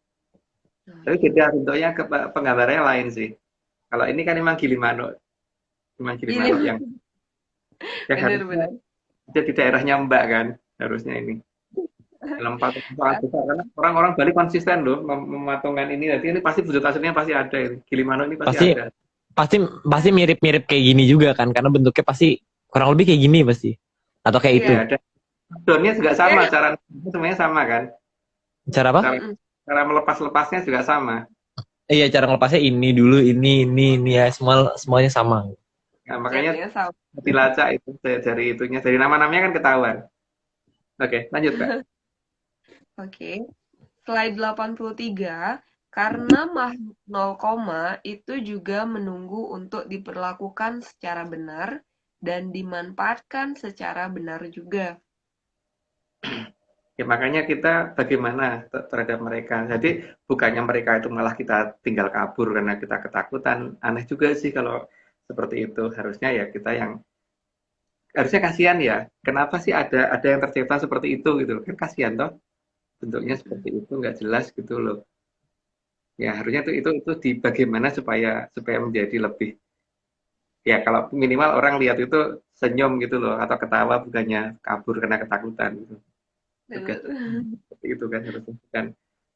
Nah, Tapi beda bentuknya penggambarannya lain sih. Kalau ini kan memang Gilimanuk. Memang Gilimanuk Gili. yang harusnya Bener-bener. ada di daerahnya Mbak kan. Harusnya ini. Dalam patung sangat besar. Karena orang-orang Bali konsisten loh mematungkan ini. Jadi ini pasti wujud aslinya pasti ada. Ini. Gilimanuk ini pasti pasti ada. pasti mirip-mirip kayak gini juga kan, karena bentuknya pasti kurang lebih kayak gini pasti. Atau kayak Iya. itu. Ada. Daunnya juga sama. Cara semuanya sama kan. Cara apa? Cara melepas-lepasnya juga sama. Iya, cara ngelepasnya ini dulu, ini ya, semuanya sama. Nah, makanya Jatuhnya sama. dilacak itu dari itunya. Dari nama-namanya kan ketahuan. Oke, lanjut Kak. Oke. Slide 83. Karena makhluk 0, itu juga menunggu untuk diperlakukan secara benar dan dimanfaatkan secara benar juga. Ya, makanya kita bagaimana terhadap mereka. Jadi bukannya mereka itu malah kita tinggal kabur karena kita ketakutan. Aneh juga sih kalau seperti itu. Harusnya ya kita yang harusnya kasihan ya. Kenapa sih ada yang tercipta seperti itu gitu? Kan kasihan toh. Bentuknya seperti itu nggak jelas gitu loh. Ya harusnya itu di bagaimana supaya menjadi lebih ya kalau minimal orang lihat itu senyum gitu loh atau ketawa bukannya kabur karena ketakutan gitu. Juga seperti itu kan harusnya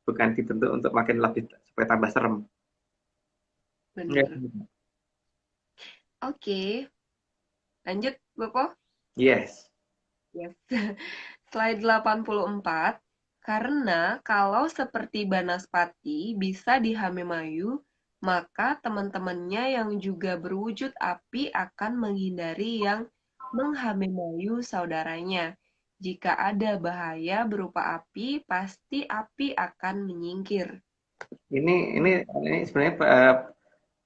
bukan dibentuk untuk makin lebih supaya tambah serem. Ya. Benar. Oke. Lanjut, Bapak. Yes. Yes. Slide 84. Karena kalau seperti Banaspati bisa dihame-mayu, maka teman-temannya yang juga berwujud api akan menghindari yang menghame-mayu saudaranya. Jika ada bahaya berupa api, pasti api akan menyingkir. Ini sebenarnya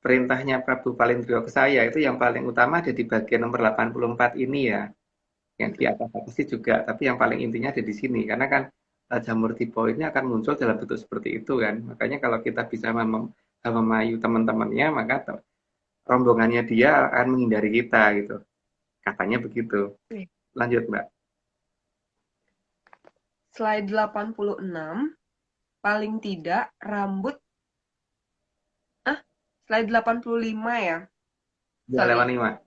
perintahnya Prabu Palindro ke saya itu yang paling utama ada di bagian nomor 84 ini ya. Yang di atas sih juga, tapi yang paling intinya ada di sini karena kan jamur tipe ini akan muncul dalam bentuk seperti itu kan. Makanya kalau kita bisa memayu teman-temannya, maka rombongannya dia akan menghindari kita gitu. Katanya begitu. Lanjut, Mbak. Slide 86. Paling tidak rambut slide 85 ya. Ya, Sorry. lewat 5.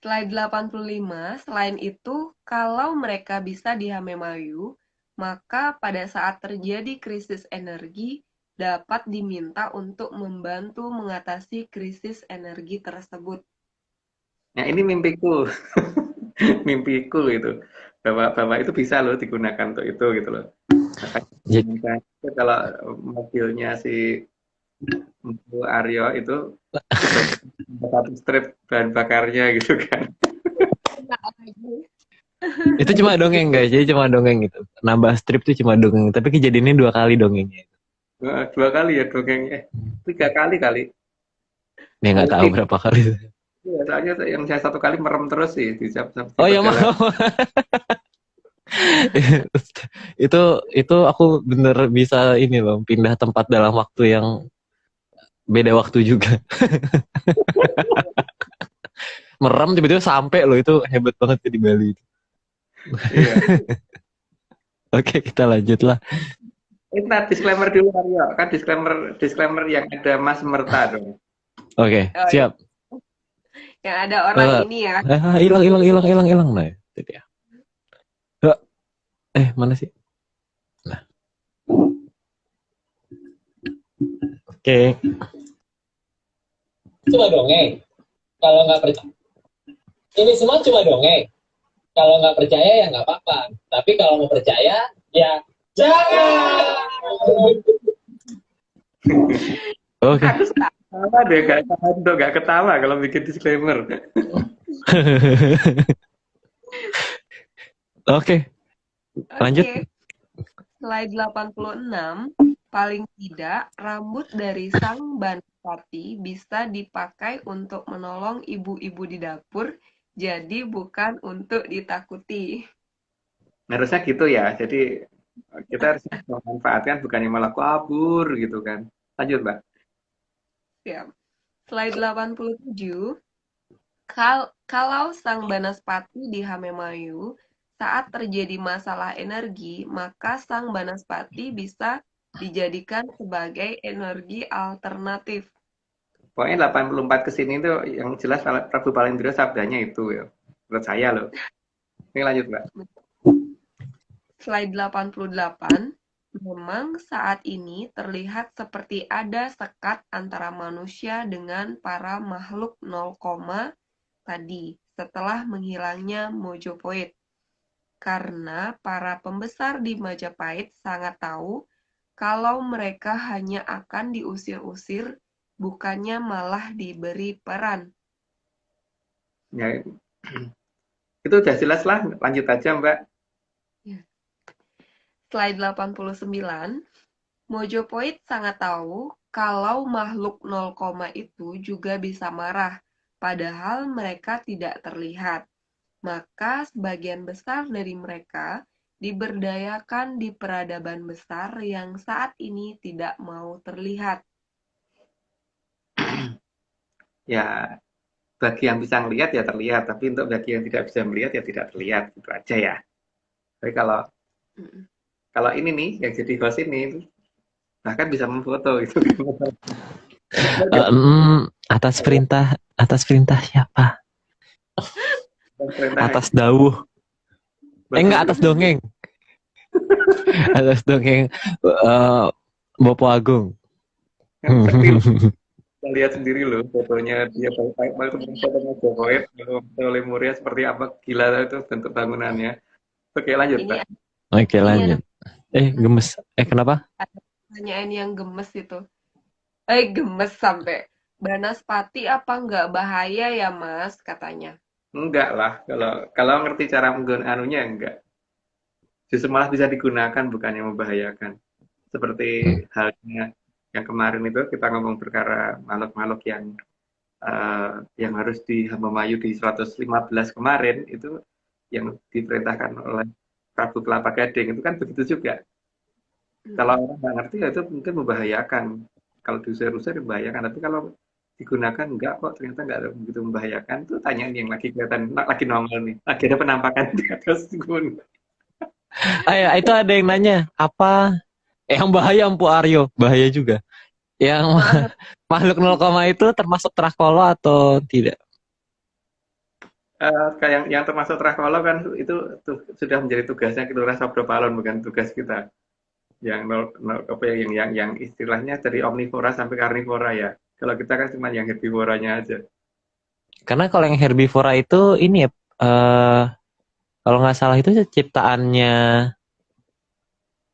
Slide 85, selain itu, kalau mereka bisa dihame-mayu, maka pada saat terjadi krisis energi, dapat diminta untuk membantu mengatasi krisis energi tersebut. Nah, ini mimpiku. Mimpiku itu. Bahwa itu bisa loh digunakan untuk itu gitu loh. Makanya kalau mobilnya si Mbak Aryo itu satu strip bahan bakarnya gitu kan. Itu cuma dongeng guys, jadi cuma dongeng gitu. Nambah strip tuh cuma dongeng, tapi kejadiannya 2 kali dongengnya. 2 kali ya dongengnya. 3 kali kali. Ya nggak tahu berapa kali. Ya, soalnya yang saya 1 kali merem terus sih di Oh ya mau. itu aku bener bisa ini loh, pindah tempat dalam waktu yang beda waktu juga. Merem tiba-tiba sampai loh, itu hebat banget di Bali. Iya. Oke, kita lanjut lah. Kita disclaimer dulu Aryo. Kan disclaimer yang ada Mas Merta dong. Oke, siap. Yang ada orang ini ya. Hilang. Nah, itu dia. Mana sih? Nah. Oke. Cuma dongeng. Kalau nggak percaya, ini semua cuma dongeng. Kalau nggak percaya ya nggak apa-apa. Tapi kalau mau percaya, ya jangan. Oke. Aku ketawa deh, nggak ketawa kalau bikin disclaimer. Oke. Lanjut. Slide 86. Paling tidak, rambut dari sang Banaspati bisa dipakai untuk menolong ibu-ibu di dapur, jadi bukan untuk ditakuti. Harusnya gitu ya. Jadi kita harus memanfaatkan bukannya malah kabur gitu kan. Lanjut, Mbak. Ya. Slide 87. Kalau Sang Banaspati di Hamemayu, saat terjadi masalah energi, maka Sang Banaspati bisa dijadikan sebagai energi alternatif. Pokoknya 84 ke sini tuh yang jelas Prabu Palindro sabdanya itu ya. Menurut saya loh. Ini lanjut, Mbak. Slide 88. Memang saat ini terlihat seperti ada sekat antara manusia dengan para makhluk 0, tadi setelah menghilangnya Mojopahit. Karena para pembesar di Majapahit sangat tahu kalau mereka hanya akan diusir-usir, bukannya malah diberi peran. Ya, itu udah jelas lah. Lanjut aja, Mbak. Slide 89. Mojopahit sangat tahu kalau makhluk 0, itu juga bisa marah, padahal mereka tidak terlihat. Maka sebagian besar dari mereka diberdayakan di peradaban besar yang saat ini tidak mau terlihat. Ya, bagi yang bisa melihat ya terlihat, tapi untuk bagi yang tidak bisa melihat ya tidak terlihat, gitu aja ya. Tapi kalau ini nih yang jadi host ini bahkan bisa memfoto itu. Atas perintah siapa? Atas dawuh. Enggak, atas dongeng. Atas dongeng Bopo Agung. Kita lihat sendiri loh fotonya dia baik-baik itu fotonya Jokowi oleh Muria seperti apa gila itu bentuk bangunannya. Oke, lanjut, Pak. Oke, lanjut. Gemes. Kenapa? Pertanyaan yang gemes itu. Gemes sampai Banaspati apa enggak bahaya ya, Mas, katanya. Enggak lah, kalau ngerti cara menggunakan anunya enggak. Justru malah bisa digunakan bukannya membahayakan. Seperti halnya yang kemarin itu kita ngomong perkara makhluk-makhluk yang harus Hamemayu di 115 kemarin itu yang diperintahkan oleh Prabu Kelapa Gading itu kan begitu juga. Kalau orang nggak ngerti ya itu mungkin membahayakan. Kalau diusir-usir membahayakan, tapi kalau digunakan enggak kok ternyata enggak begitu membahayakan. Itu tanyaan yang lagi kelihatan lagi nongol nih. Lagi ada penampakan di atas gunung. Itu ada yang nanya apa yang bahaya Empu Aryo, bahaya juga. Yang makhluk 0, itu termasuk Trakolo atau tidak? Yang termasuk Trakolo kan itu sudah menjadi tugasnya Kelurahan Sabdopalon, bukan tugas kita. Yang istilahnya dari omnivora sampai karnivora ya. Kalau kita kan cuma yang herbivoranya aja. Karena kalau yang herbivora itu ini ya, kalau nggak salah itu ciptaannya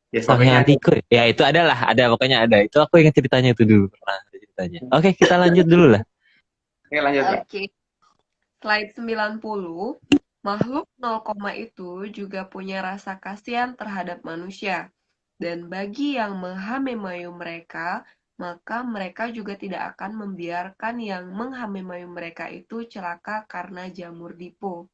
Ya, Sang Hyang Tiku. Ya itu ada pokoknya ada. Itu aku ingat ceritanya itu dulu pernah ada ceritanya. Oke, kita lanjut dulu lah. Oke, lanjut, Pak. Oke. Slide 90. Makhluk 0, itu juga punya rasa kasihan terhadap manusia. Dan bagi yang menghamemayu mereka, maka mereka juga tidak akan membiarkan yang menghamemayu mereka itu celaka karena jamur dipo.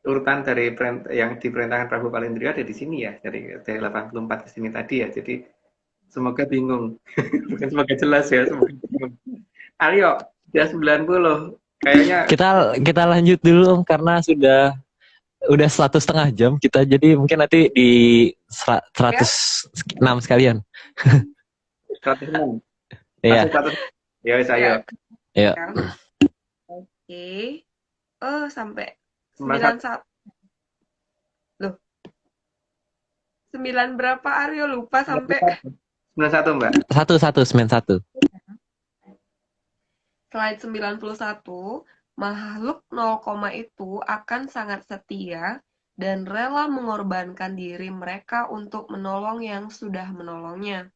Urutan dari yang diperintahkan Prabu Palindro ada di sini ya, dari 84 ke sini tadi ya. Jadi semoga bingung. Bukan semoga jelas ya, semoga bingung. Aryo, dia 90. Kayaknya kita lanjut dulu karena udah 1,5 jam kita, jadi mungkin nanti di 106 sekalian. 106. Iya. Ya, saya. Ya. Oke. Sampai 91. Loh. 9 berapa Aryo lupa sampai 91, Mbak. 91. Slide 91. Makhluk 0, itu akan sangat setia dan rela mengorbankan diri mereka untuk menolong yang sudah menolongnya.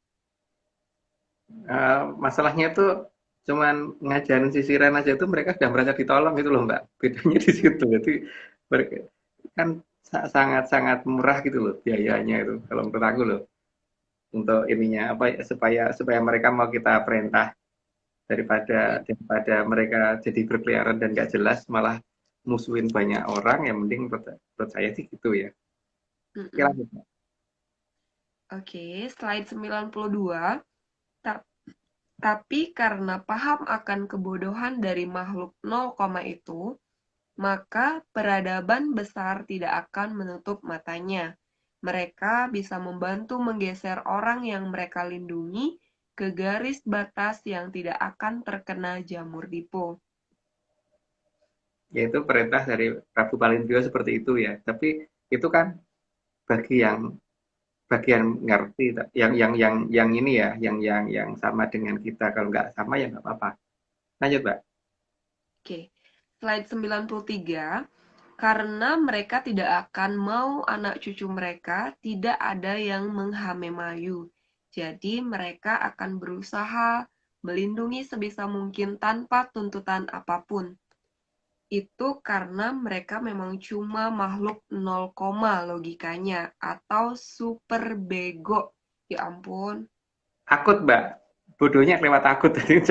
Masalahnya tuh cuman ngajarin sisiran aja tuh mereka sudah merasa ditolong gitu loh, Mbak. Bedanya di situ. Jadi mereka kan sangat-sangat murah gitu loh biayanya itu kalau menurut aku loh. Untuk ininya supaya mereka mau kita perintah daripada mereka jadi berkeliaran dan gak jelas malah musuhin banyak orang, yang mending menurut saya sih gitu ya. Oke, Mm-mm. lanjut. Oke, slide 92. Ta- Tapi karena paham akan kebodohan dari makhluk 0, itu, maka peradaban besar tidak akan menutup matanya. Mereka bisa membantu menggeser orang yang mereka lindungi ke garis batas yang tidak akan terkena jamur dipo. Yaitu perintah dari Prabu Palindrio seperti itu ya. Tapi itu kan bagi yang bagian ngerti, yang ini ya, yang sama dengan kita. Kalau nggak sama ya nggak apa-apa. Lanjut, Mbak. Oke, slide 93. Karena mereka tidak akan mau anak cucu mereka tidak ada yang menghamemayu. Jadi mereka akan berusaha melindungi sebisa mungkin tanpa tuntutan apapun. Itu karena mereka memang cuma makhluk 0, logikanya atau super bego. Ya ampun. Takut, Mbak. Bodohnya lewat takut. Jadi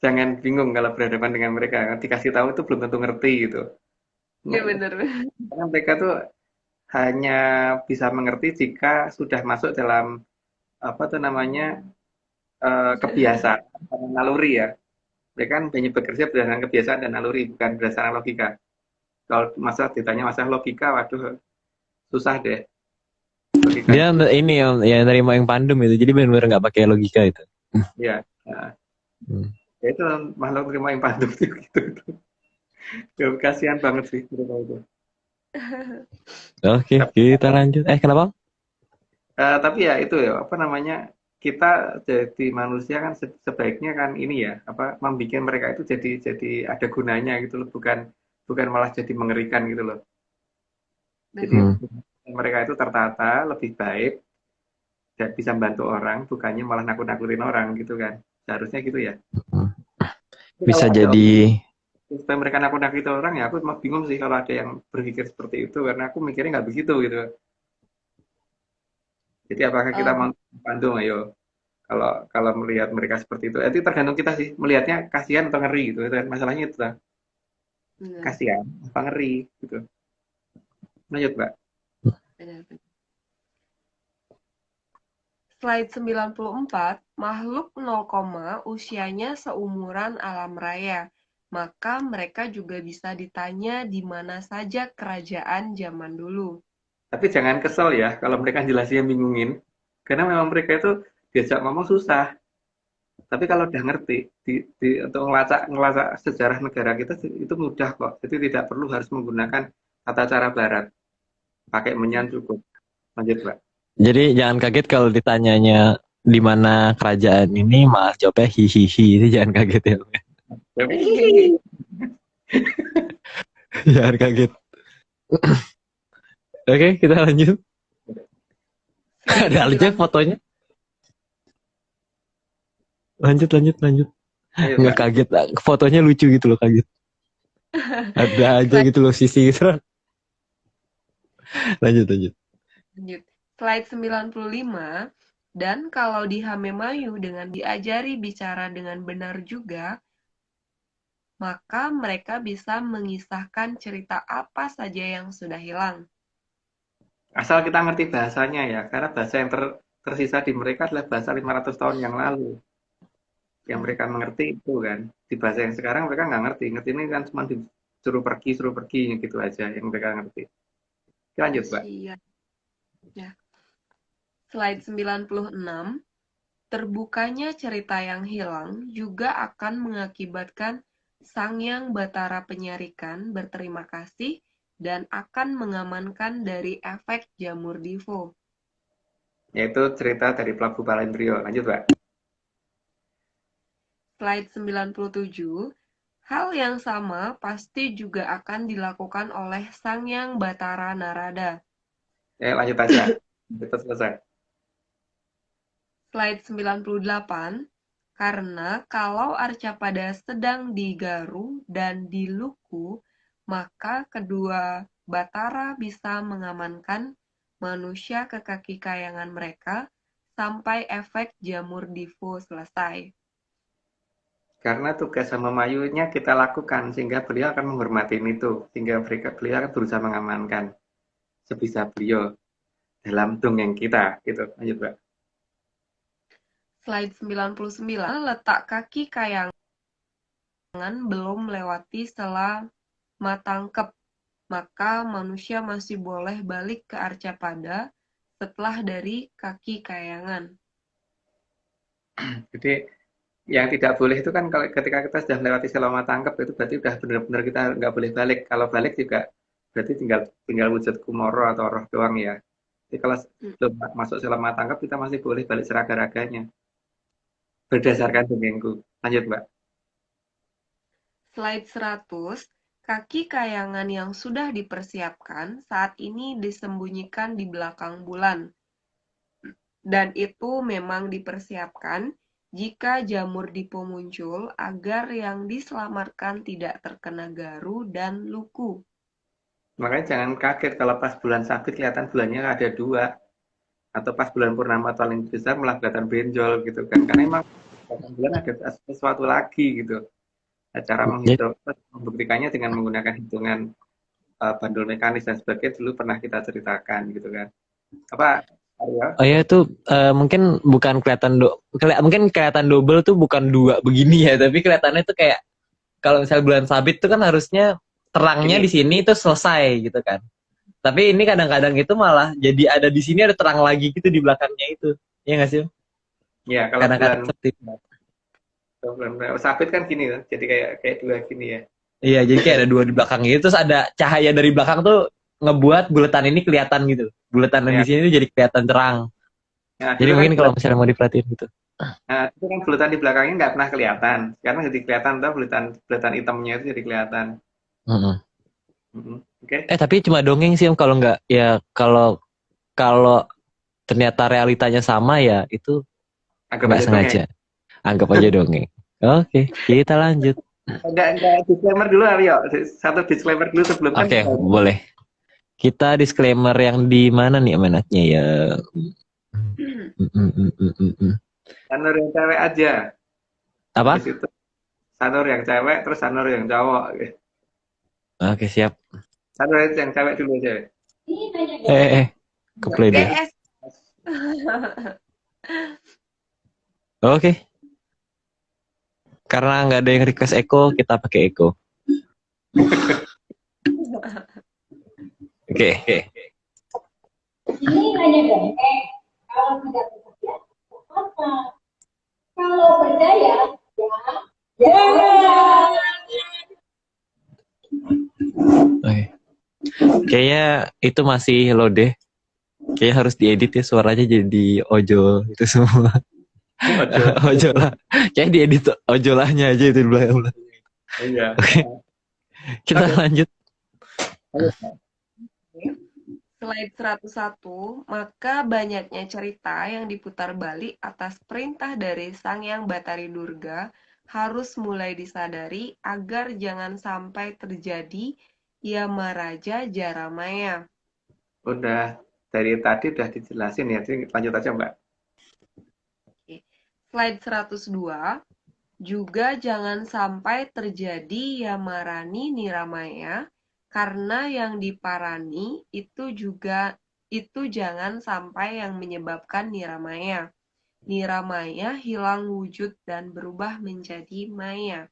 jangan bingung kalau berhadapan dengan mereka. Dikasih tahu itu belum tentu ngerti gitu. Ya bener. Karena mereka tuh hanya bisa mengerti jika sudah masuk dalam apa tuh namanya kebiasaan naluri ya. Mereka kan banyak bekerja berdasarkan kebiasaan dan naluri, bukan berdasarkan logika. Kalau ditanya masalah logika, waduh susah deh. Logika Dia ini yang nerima yang pandem itu. Jadi benar-benar nggak pakai logika itu. ya, nah, Hmm. ya itu makhluk terima yang panduk gitu. Ya, kasihan banget sih mereka itu. Oke, Tapi, kita lanjut. Kenapa? tapi ya itu ya apa namanya kita jadi manusia kan sebaiknya kan ini ya apa membuat mereka itu jadi ada gunanya gitu loh, bukan bukan malah jadi mengerikan gitu loh. Jadi Bener. Hmm. mereka itu tertata lebih baik dan bisa membantu orang, bukannya malah nakut-nakutin orang gitu kan. Seharusnya gitu ya. Tapi kalau Bisa ada jadi supaya mereka nakut-nakutin orang ya aku cuma bingung sih kalau ada yang berpikir seperti itu karena aku mikirnya nggak begitu gitu. Jadi apakah kita mau Um, Bandung ayo kalau kalau melihat mereka seperti itu tergantung kita sih melihatnya kasihan atau ngeri gitu itu kan masalahnya itu lah bener, kasihan apa ngeri gitu lanjut Mbak. bener. Slide 94, makhluk 0, usianya seumuran alam raya. Maka mereka juga bisa ditanya di mana saja kerajaan zaman dulu. Tapi jangan kesel ya kalau mereka jelasinnya bingungin karena memang mereka itu diajak ngomong susah tapi kalau udah ngerti untuk ngelacak sejarah negara kita itu mudah kok jadi tidak perlu harus menggunakan tata cara barat pakai menyan cukup lanjut Mbak. Jadi jangan kaget kalau ditanyanya di mana kerajaan ini, mas jawabnya hihihi. Itu jangan kaget ya. Jangan kaget. Oke, kita lanjut. Slide Ada aja 90. fotonya. Lanjut. Ayo Nggak Mbak. kaget. Fotonya lucu gitu loh, kaget. Ada aja Slide, gitu loh sisi gitu. Lanjut. lanjut. Slide 95. Dan kalau di Hamemayu dengan diajari bicara dengan benar juga, maka mereka bisa mengisahkan cerita apa saja yang sudah hilang. Asal kita ngerti bahasanya ya, karena bahasa yang tersisa di mereka adalah bahasa 500 tahun yang lalu. Yang mereka mengerti itu kan. Di bahasa yang sekarang mereka nggak ngerti. Ngerti ini kan cuma suruh pergi gitu aja yang mereka ngerti. Oke, lanjut, Mbak. Iya. Ya. Slide 96. Terbukanya cerita yang hilang juga akan mengakibatkan Sang Yang Batara Penyarikan berterima kasih dan akan mengamankan dari efek jamur divo. Yaitu cerita dari Prabu Palindrio. Lanjut, Mbak. Slide 97. Hal yang sama pasti juga akan dilakukan oleh Sang Yang Batara Narada. Lanjut aja. Kita selesai. Slide 98. Karena kalau Arcapada sedang digaru dan diluku, maka kedua Batara bisa mengamankan manusia ke kaki kayangan mereka sampai efek jamur divo selesai. Karena tugas sama Mayunya kita lakukan sehingga beliau akan menghormati itu, sehingga beliau akan berusaha mengamankan. sebisa beliau dalam dongeng kita gitu. Lanjut, Mbak. Slide 99, letak kaki kayangan belum melewati selama tangkep, maka manusia masih boleh balik ke Arcapada setelah dari kaki kayangan. Jadi yang tidak boleh itu kan kalau ketika kita sudah melewati selama tangkep itu berarti udah benar-benar kita nggak boleh balik. Kalau balik juga berarti tinggal wujud kumoro atau roh doang ya. Jadi kalau belum masuk selama tangkep kita masih boleh balik seraga-raganya berdasarkan dongengku. Lanjut, Mbak. Slide 100, kaki kayangan yang sudah dipersiapkan saat ini disembunyikan di belakang bulan. Dan itu memang dipersiapkan jika jamur dipo muncul agar yang diselamatkan tidak terkena garu dan luku. Makanya jangan kaget kalau pas bulan sabit kelihatan bulannya ada 2. Atau pas bulan purnama paling besar malah kelihatan benjol gitu kan. Karena emang bulan ada sesuatu lagi gitu. Cara menghitung, membuktikannya dengan menggunakan hitungan bandul mekanis dan sebagainya dulu pernah kita ceritakan gitu kan. Apa Arya? Oh ya itu mungkin bukan mungkin kelihatan double tuh bukan 2 begini ya, tapi kelihatannya tuh kayak kalau misalnya bulan sabit tuh kan harusnya terangnya di sini itu selesai gitu kan. Tapi ini kadang-kadang itu malah jadi ada di sini ada terang lagi gitu di belakangnya itu. Iya nggak sih? Ya, kalau Kadang-kadang bulan sabit kan gini kan. Jadi kayak 2 gini ya. iya, jadi kayak ada 2 di belakang gitu, terus ada cahaya dari belakang tuh ngebuat buletan ini kelihatan gitu. Buletan Ya. di sini tuh jadi kelihatan terang. Nah, Jadi dulu mungkin kan kalau misalnya mau diperhatiin gitu. Nah, itu kan buletan di belakangnya nggak pernah kelihatan. Sekarang jadi kelihatan tuh buletan hitamnya itu jadi kelihatan. Mm-mm. Oke. Tapi cuma dongeng sih Om, kalau nggak ya kalau ternyata realitanya sama ya itu Anggap nggak aja sengaja. Anggap aja dongeng. Oke, kita lanjut. Enggak disclaimer dulu Aryo. Satu disclaimer dulu sebelum Oke, boleh. Kita disclaimer yang di mana nih menatnya ya? Sanur yang cewek aja. Apa? Di situ sanur yang cewek terus sanur yang cowok. Oke, siap. Sanur yang cewek dulu aja. Ini nanya Keplay deh. GS. Oke. Karena nggak ada yang request Eko, kita pakai Eko. Oke. ini hanya dongeng. Kalau tidak percaya, apa? Kalau percaya, ya. Oke. Kayaknya itu masih loaded. Kayaknya harus diedit ya suaranya jadi ojol itu semua. Ojol lah. Kayaknya diedit ojolahnya aja itu di belakang. Iya. Oke. Kita lanjut. Slide 101, maka banyaknya cerita yang diputar balik atas perintah dari Sang Yang Batari Durga harus mulai disadari agar jangan sampai terjadi Yamaraja Jaramaya. Udah dari tadi udah dijelasin ya. Jadi lanjut aja Mbak. Slide 102, juga jangan sampai terjadi Yamarani Niramaya, karena yang diparani itu jangan sampai yang menyebabkan Niramaya. Niramaya hilang wujud dan berubah menjadi maya.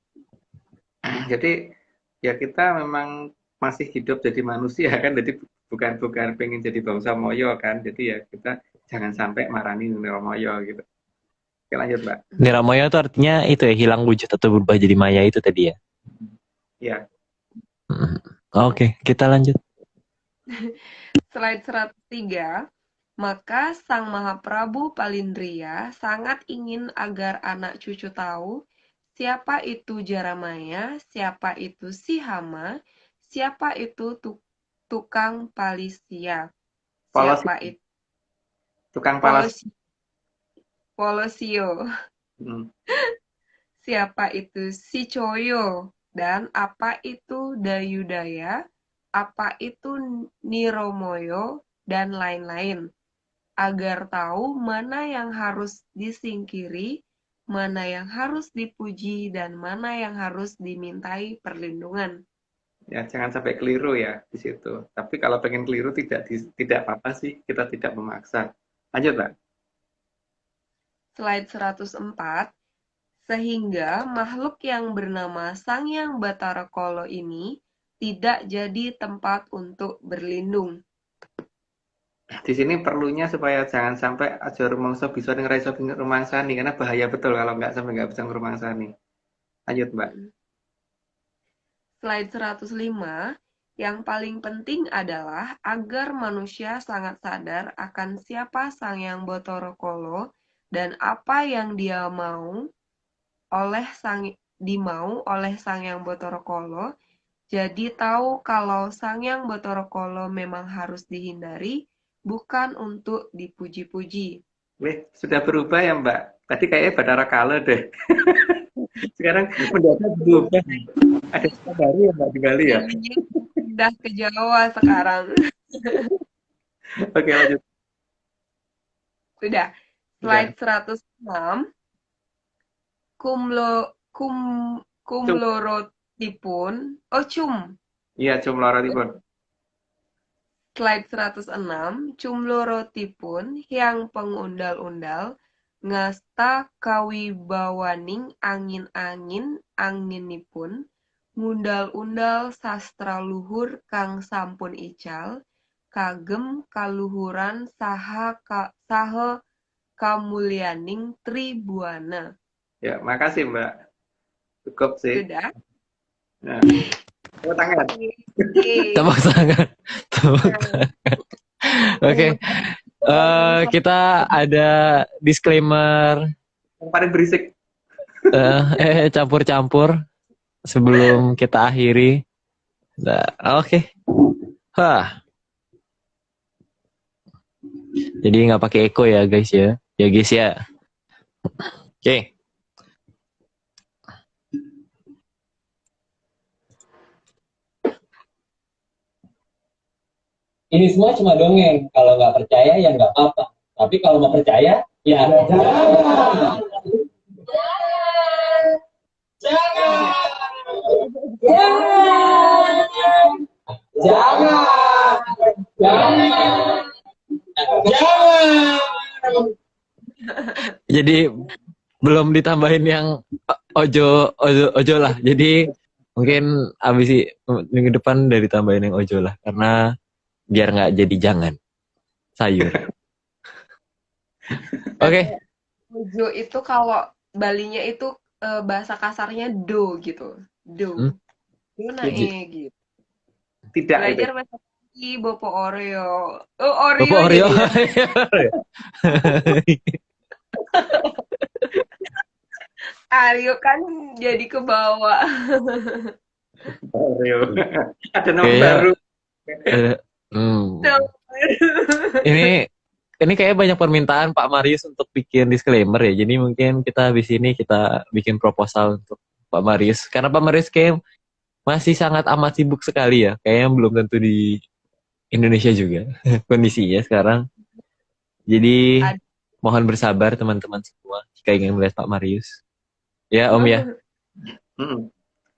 Jadi ya kita memang masih hidup jadi manusia kan. Jadi bukan pengen jadi bangsa moyo kan. Jadi ya kita jangan sampai marani moyo gitu. Oke, lanjut Mbak. Niramaya itu artinya itu ya hilang wujud atau berubah jadi maya itu tadi ya. Iya. Oke, kita lanjut. Slide 103, maka Sang Mahaprabu Palindria sangat ingin agar anak cucu tahu siapa itu Jaramaya, siapa itu si Hama, siapa itu tukang Palisia, siapa itu tukang palas. Polosio, siapa itu si Coyo, dan apa itu Dayudaya, apa itu Niromoyo, dan lain-lain, agar tahu mana yang harus disingkiri, mana yang harus dipuji, dan mana yang harus dimintai perlindungan. Ya, jangan sampai keliru ya di situ. Tapi kalau pengen keliru tidak apa-apa sih, kita tidak memaksa. Lanjut, Mbak. Slide 104. Sehingga makhluk yang bernama Sangyang Bathara Kala ini tidak jadi tempat untuk berlindung. Di sini perlunya supaya jangan sampai aja rumangsa bisa ngeraiso rumangsani, karena bahaya betul kalau nggak sampai nggak bisa ngerumangsani. Lanjut, Mbak. Slide 105. Yang paling penting adalah agar manusia sangat sadar akan siapa Sangyang Bathara Kala dan apa yang dimau oleh Sangyang Bathara Kala. Jadi tahu kalau Sangyang Bathara Kala memang harus dihindari, bukan untuk dipuji-puji. Wih, sudah berubah ya, Mbak. Tadi kayaknya Bathara Kala deh. Sekarang mendadak berubah. Ada cerita baru ya, Mbak, di Bali ya? Pindah ke Jawa sekarang. Oke, lanjut. Sudah. Slide 106. Kumlorotipun. Oh, cum. Iya, Cumlorotipun. Slide 106. Cumlorotipun yang pengundal-undal ngasta kawibawaning angin-angin anginipun ngundal-undal sastra luhur kang sampun ical kagem kaluhuran saha kamulyaning Tribuana. Ya, makasih, Mbak. Cukup sih. Sudah. Nah, tepuk tangan. Tepuk tangan. Tepuk tangan. Oke. Kita ada disclaimer Yang paling berisik. campur-campur sebelum kita akhiri. Nah, oke. Jadi nggak pakai echo ya guys ya. Ya guys ya. Oke. Ini semua cuma dongeng. Kalau nggak percaya ya nggak apa-apa. Tapi kalau mau percaya ya jangan. Jangan. Jangan. Jangan. Jangan. Jangan. Jadi belum ditambahin yang ojo lah. Jadi mungkin abis minggu depan dari tambahin yang ojo lah, karena biar nggak jadi jangan sayur. Oke. Ojo itu kalau Balinya itu bahasa kasarnya do gitu. Do. Do naik gitu. Tidak Belajar itu. bahasa Bopo Oreo. Oh, Oreo. Bopo Oreo. Aryo kan jadi ke bawah. Oreo. Ada nama Kayak, baru. Ini kayak banyak permintaan Pak Marius untuk bikin disclaimer ya. Jadi mungkin kita habis ini kita bikin proposal untuk Pak Marius. Karena Pak Marius kayak masih sangat amat sibuk sekali ya. Kayaknya belum tentu di Indonesia juga kondisinya sekarang. Jadi mohon bersabar teman-teman semua jika ingin melihat Pak Marius. Ya Om ya.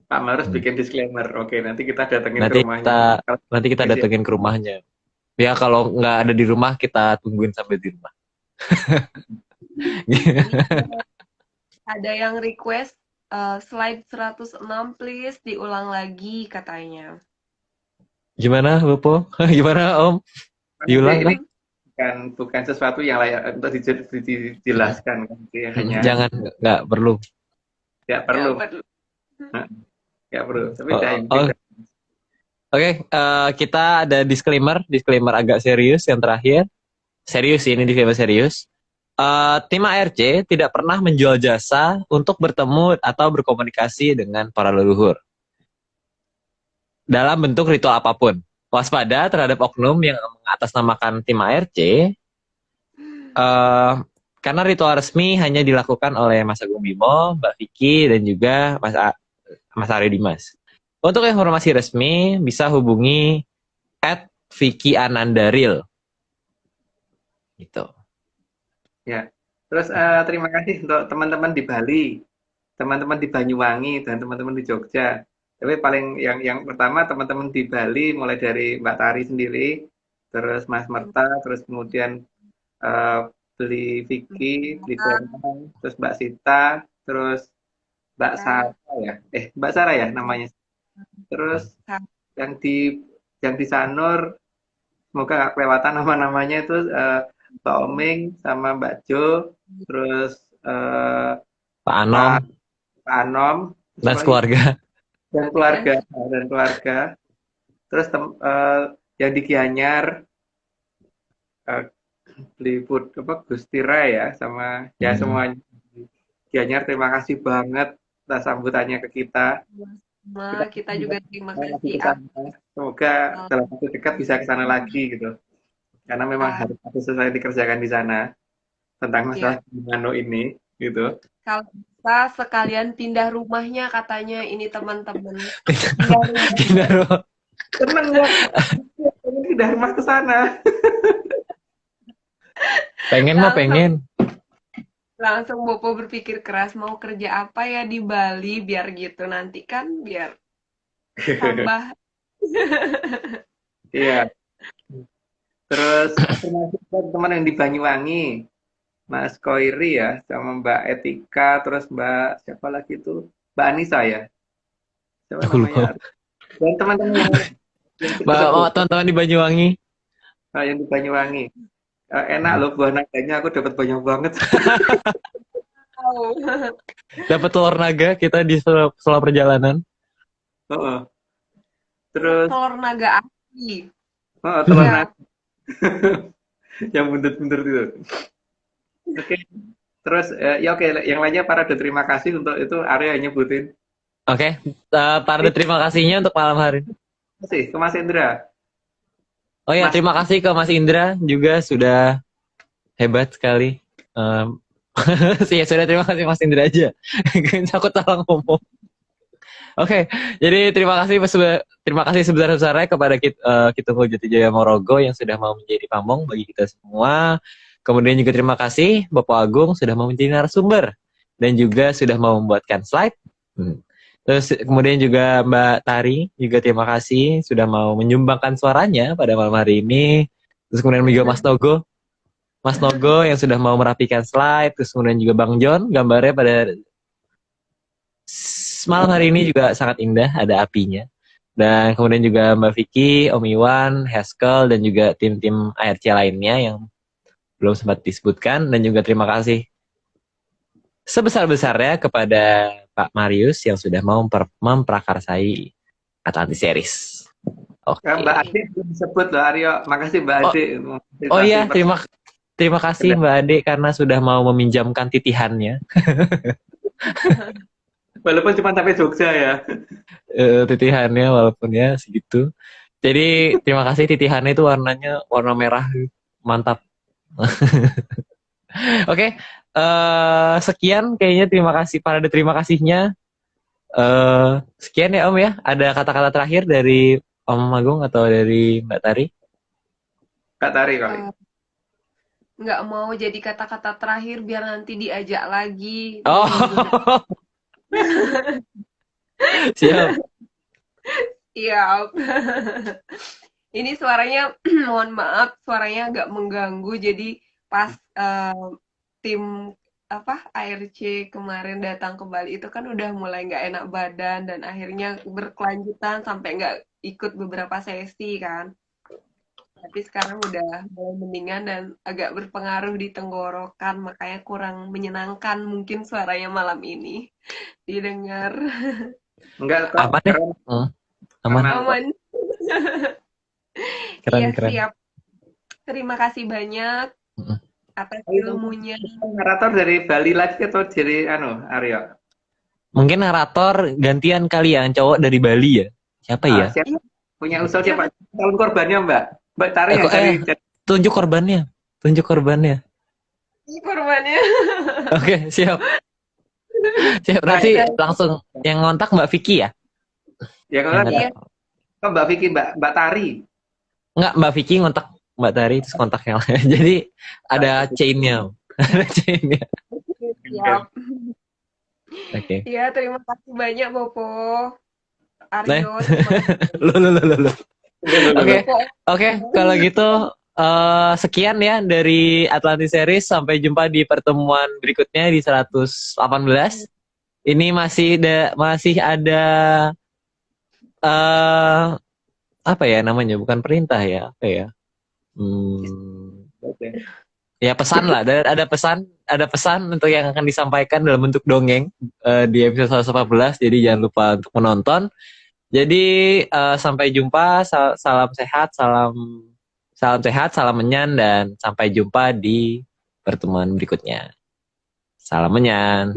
Pak Marius bikin disclaimer. Oke, nanti kita datengin ke rumahnya. Nanti kita datengin ke rumahnya. Ya kalau nggak ada di rumah kita tungguin sampai di rumah. Ada yang request slide 106 please diulang lagi katanya. Gimana Bopo? Gimana Om? Diulang kan? Bukan sesuatu yang layak untuk dijelaskan. Hanya jangan, nggak perlu. Ya perlu. Ya perlu. Tapi Oke, kita ada disclaimer agak serius yang terakhir. Serius ini disclaimer serius. Tim ARC tidak pernah menjual jasa untuk bertemu atau berkomunikasi dengan para leluhur dalam bentuk ritual apapun. Waspada terhadap oknum yang mengatasnamakan tim ARC, karena ritual resmi hanya dilakukan oleh Mas Agung Bimo, Mbak Vicky, dan juga Mas Aryo Dimas. Untuk informasi resmi bisa hubungi @VickyAnandaril. Gitu. Ya. Terus terima kasih untuk teman-teman di Bali, teman-teman di Banyuwangi, dan teman-teman di Jogja. Tapi paling yang pertama teman-teman di Bali mulai dari Mbak Tari sendiri, terus Mas Merta, terus kemudian eh, beli Vicky, beli Firman, terus Mbak Sita, terus Mbak Sarah ya, Mbak Sarah ya namanya. Terus yang di yang di Sanur, semoga nggak kelewatan nama-namanya itu Mbak Oming sama Mbak Jo, terus Pak Anom Pak Anom, terus dan apa lagi? keluarga. Dan keluarga. Terus yang di Gianyar eh, beli food apa Gustira ya sama ya semuanya. Gianyar terima kasih banget atas sambutannya ke kita. Kita juga terima Lagi kasih. ke sana. Semoga dalam waktu dekat bisa ke sana lagi gitu. Karena memang harus selesai dikerjakan di sana tentang masalah Nano ini gitu. Kalau bisa sekalian pindah rumahnya katanya ini teman-teman. Pindah rumah. Seneng ya. Pindah rumah ke sana. Pengen mah pengen. Langsung Bopo berpikir keras mau kerja apa ya di Bali biar gitu nanti kan biar tambah. Iya. Terus teman-teman yang di Banyuwangi, Mas Koiri ya, sama Mbak Etika, terus Mbak siapa lagi tuh, Mbak Anissa ya, siapa namanya? Dan teman-teman Oh, teman-teman di Banyuwangi. yang di Banyuwangi, enak loh buah naganya, aku dapat banyak banget. Dapat telur naga kita di selama perjalanan. Terus telur naga asli. telur naga yang buntut-buntut itu. Oke. Terus ya oke, yang lainnya para terima kasih untuk itu Arya nyebutin. Oke, para terima kasihnya untuk malam hari ini. Terima kasih ke Mas Indra. Oh ya, terima kasih ke Mas Indra juga sudah hebat sekali. Ya sudah, terima kasih Mas Indra aja. Aku salah ngomong. Oke, jadi terima kasih sebesar-besarnya kepada Kitunggu Jatijaya Morogo yang sudah mau menjadi pamong bagi kita semua. Kemudian juga terima kasih Bapak Agung sudah mau menjadi narasumber dan juga sudah mau membuatkan slide. Terus kemudian juga Mbak Tari juga terima kasih sudah mau menyumbangkan suaranya pada malam hari ini. Terus kemudian juga Mas Nogo yang sudah mau merapikan slide. Terus kemudian juga Bang John gambarnya pada malam hari ini juga sangat indah, ada apinya. Dan kemudian juga Mbak Vicky, Om Iwan, Haskell, dan juga tim-tim ARC lainnya yang belum sempat disebutkan. Dan juga terima kasih sebesar-besarnya kepada Pak Marius yang sudah mau memprakarsai Atlantis Series. Oke. Mbak Ade belum disebut loh Aryo. Makasih Mbak Ade. Oh iya, terima kasih Mbak Ade karena sudah mau meminjamkan titihannya. Walaupun cuma sampai Jogja ya. Titihannya walaupun ya segitu. Jadi terima kasih titihannya itu warna merah. Mantap. Oke. Sekian kayaknya terima kasihnya. Sekian ya Om ya. Ada kata-kata terakhir dari Om Agung atau dari Mbak Tari? Mbak Tari kali. Nggak mau jadi kata-kata terakhir biar nanti diajak lagi. Oh. Siap. Siap. Ini suaranya, mohon maaf, suaranya agak mengganggu. Jadi pas tim ARC kemarin datang ke Bali itu kan udah mulai nggak enak badan dan akhirnya berkelanjutan sampai nggak ikut beberapa sesi kan. Tapi sekarang udah mulai mendingan dan agak berpengaruh di tenggorokan, makanya kurang menyenangkan mungkin suaranya malam ini didengar. Enggak kok. Apa nih? Aman. Keren. Siap. Terima kasih banyak atas ilmunya. Narator dari Bali lagi atau dari Aryo? Mungkin narator gantian kali ya, cowok dari Bali ya. Siapa ya? Punya usul siapa? Calon korbannya Mbak Tari yang dari tunjuk korbannya. Korbannya. Oke, siap. Berarti langsung yang ngontak Mbak Vicky ya? Ya kan? Kok Mbak Vicky, Mbak Tari? Enggak, Mbak Vicky ngontak Mbak Tari terus kontak yang lain. Jadi ada chain-nya. Siap. Oke. Iya, terima kasih banyak Bopo Aryo, terima kasih. Lo. Oke, Pokoknya oke. Kalau gitu sekian ya dari Atlantis Series. Sampai jumpa di pertemuan berikutnya di 118. Ini masih ada eh apa ya namanya? Bukan perintah ya, apa ya? Ya pesan lah. Ada pesan untuk yang akan disampaikan dalam bentuk dongeng di episode 114. Jadi jangan lupa untuk menonton. Jadi sampai jumpa, salam sehat, salam sehat, salam menyan, dan sampai jumpa di pertemuan berikutnya. Salam menyan.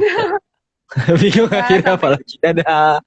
Bingung akhirnya sampai apalagi. Dadah.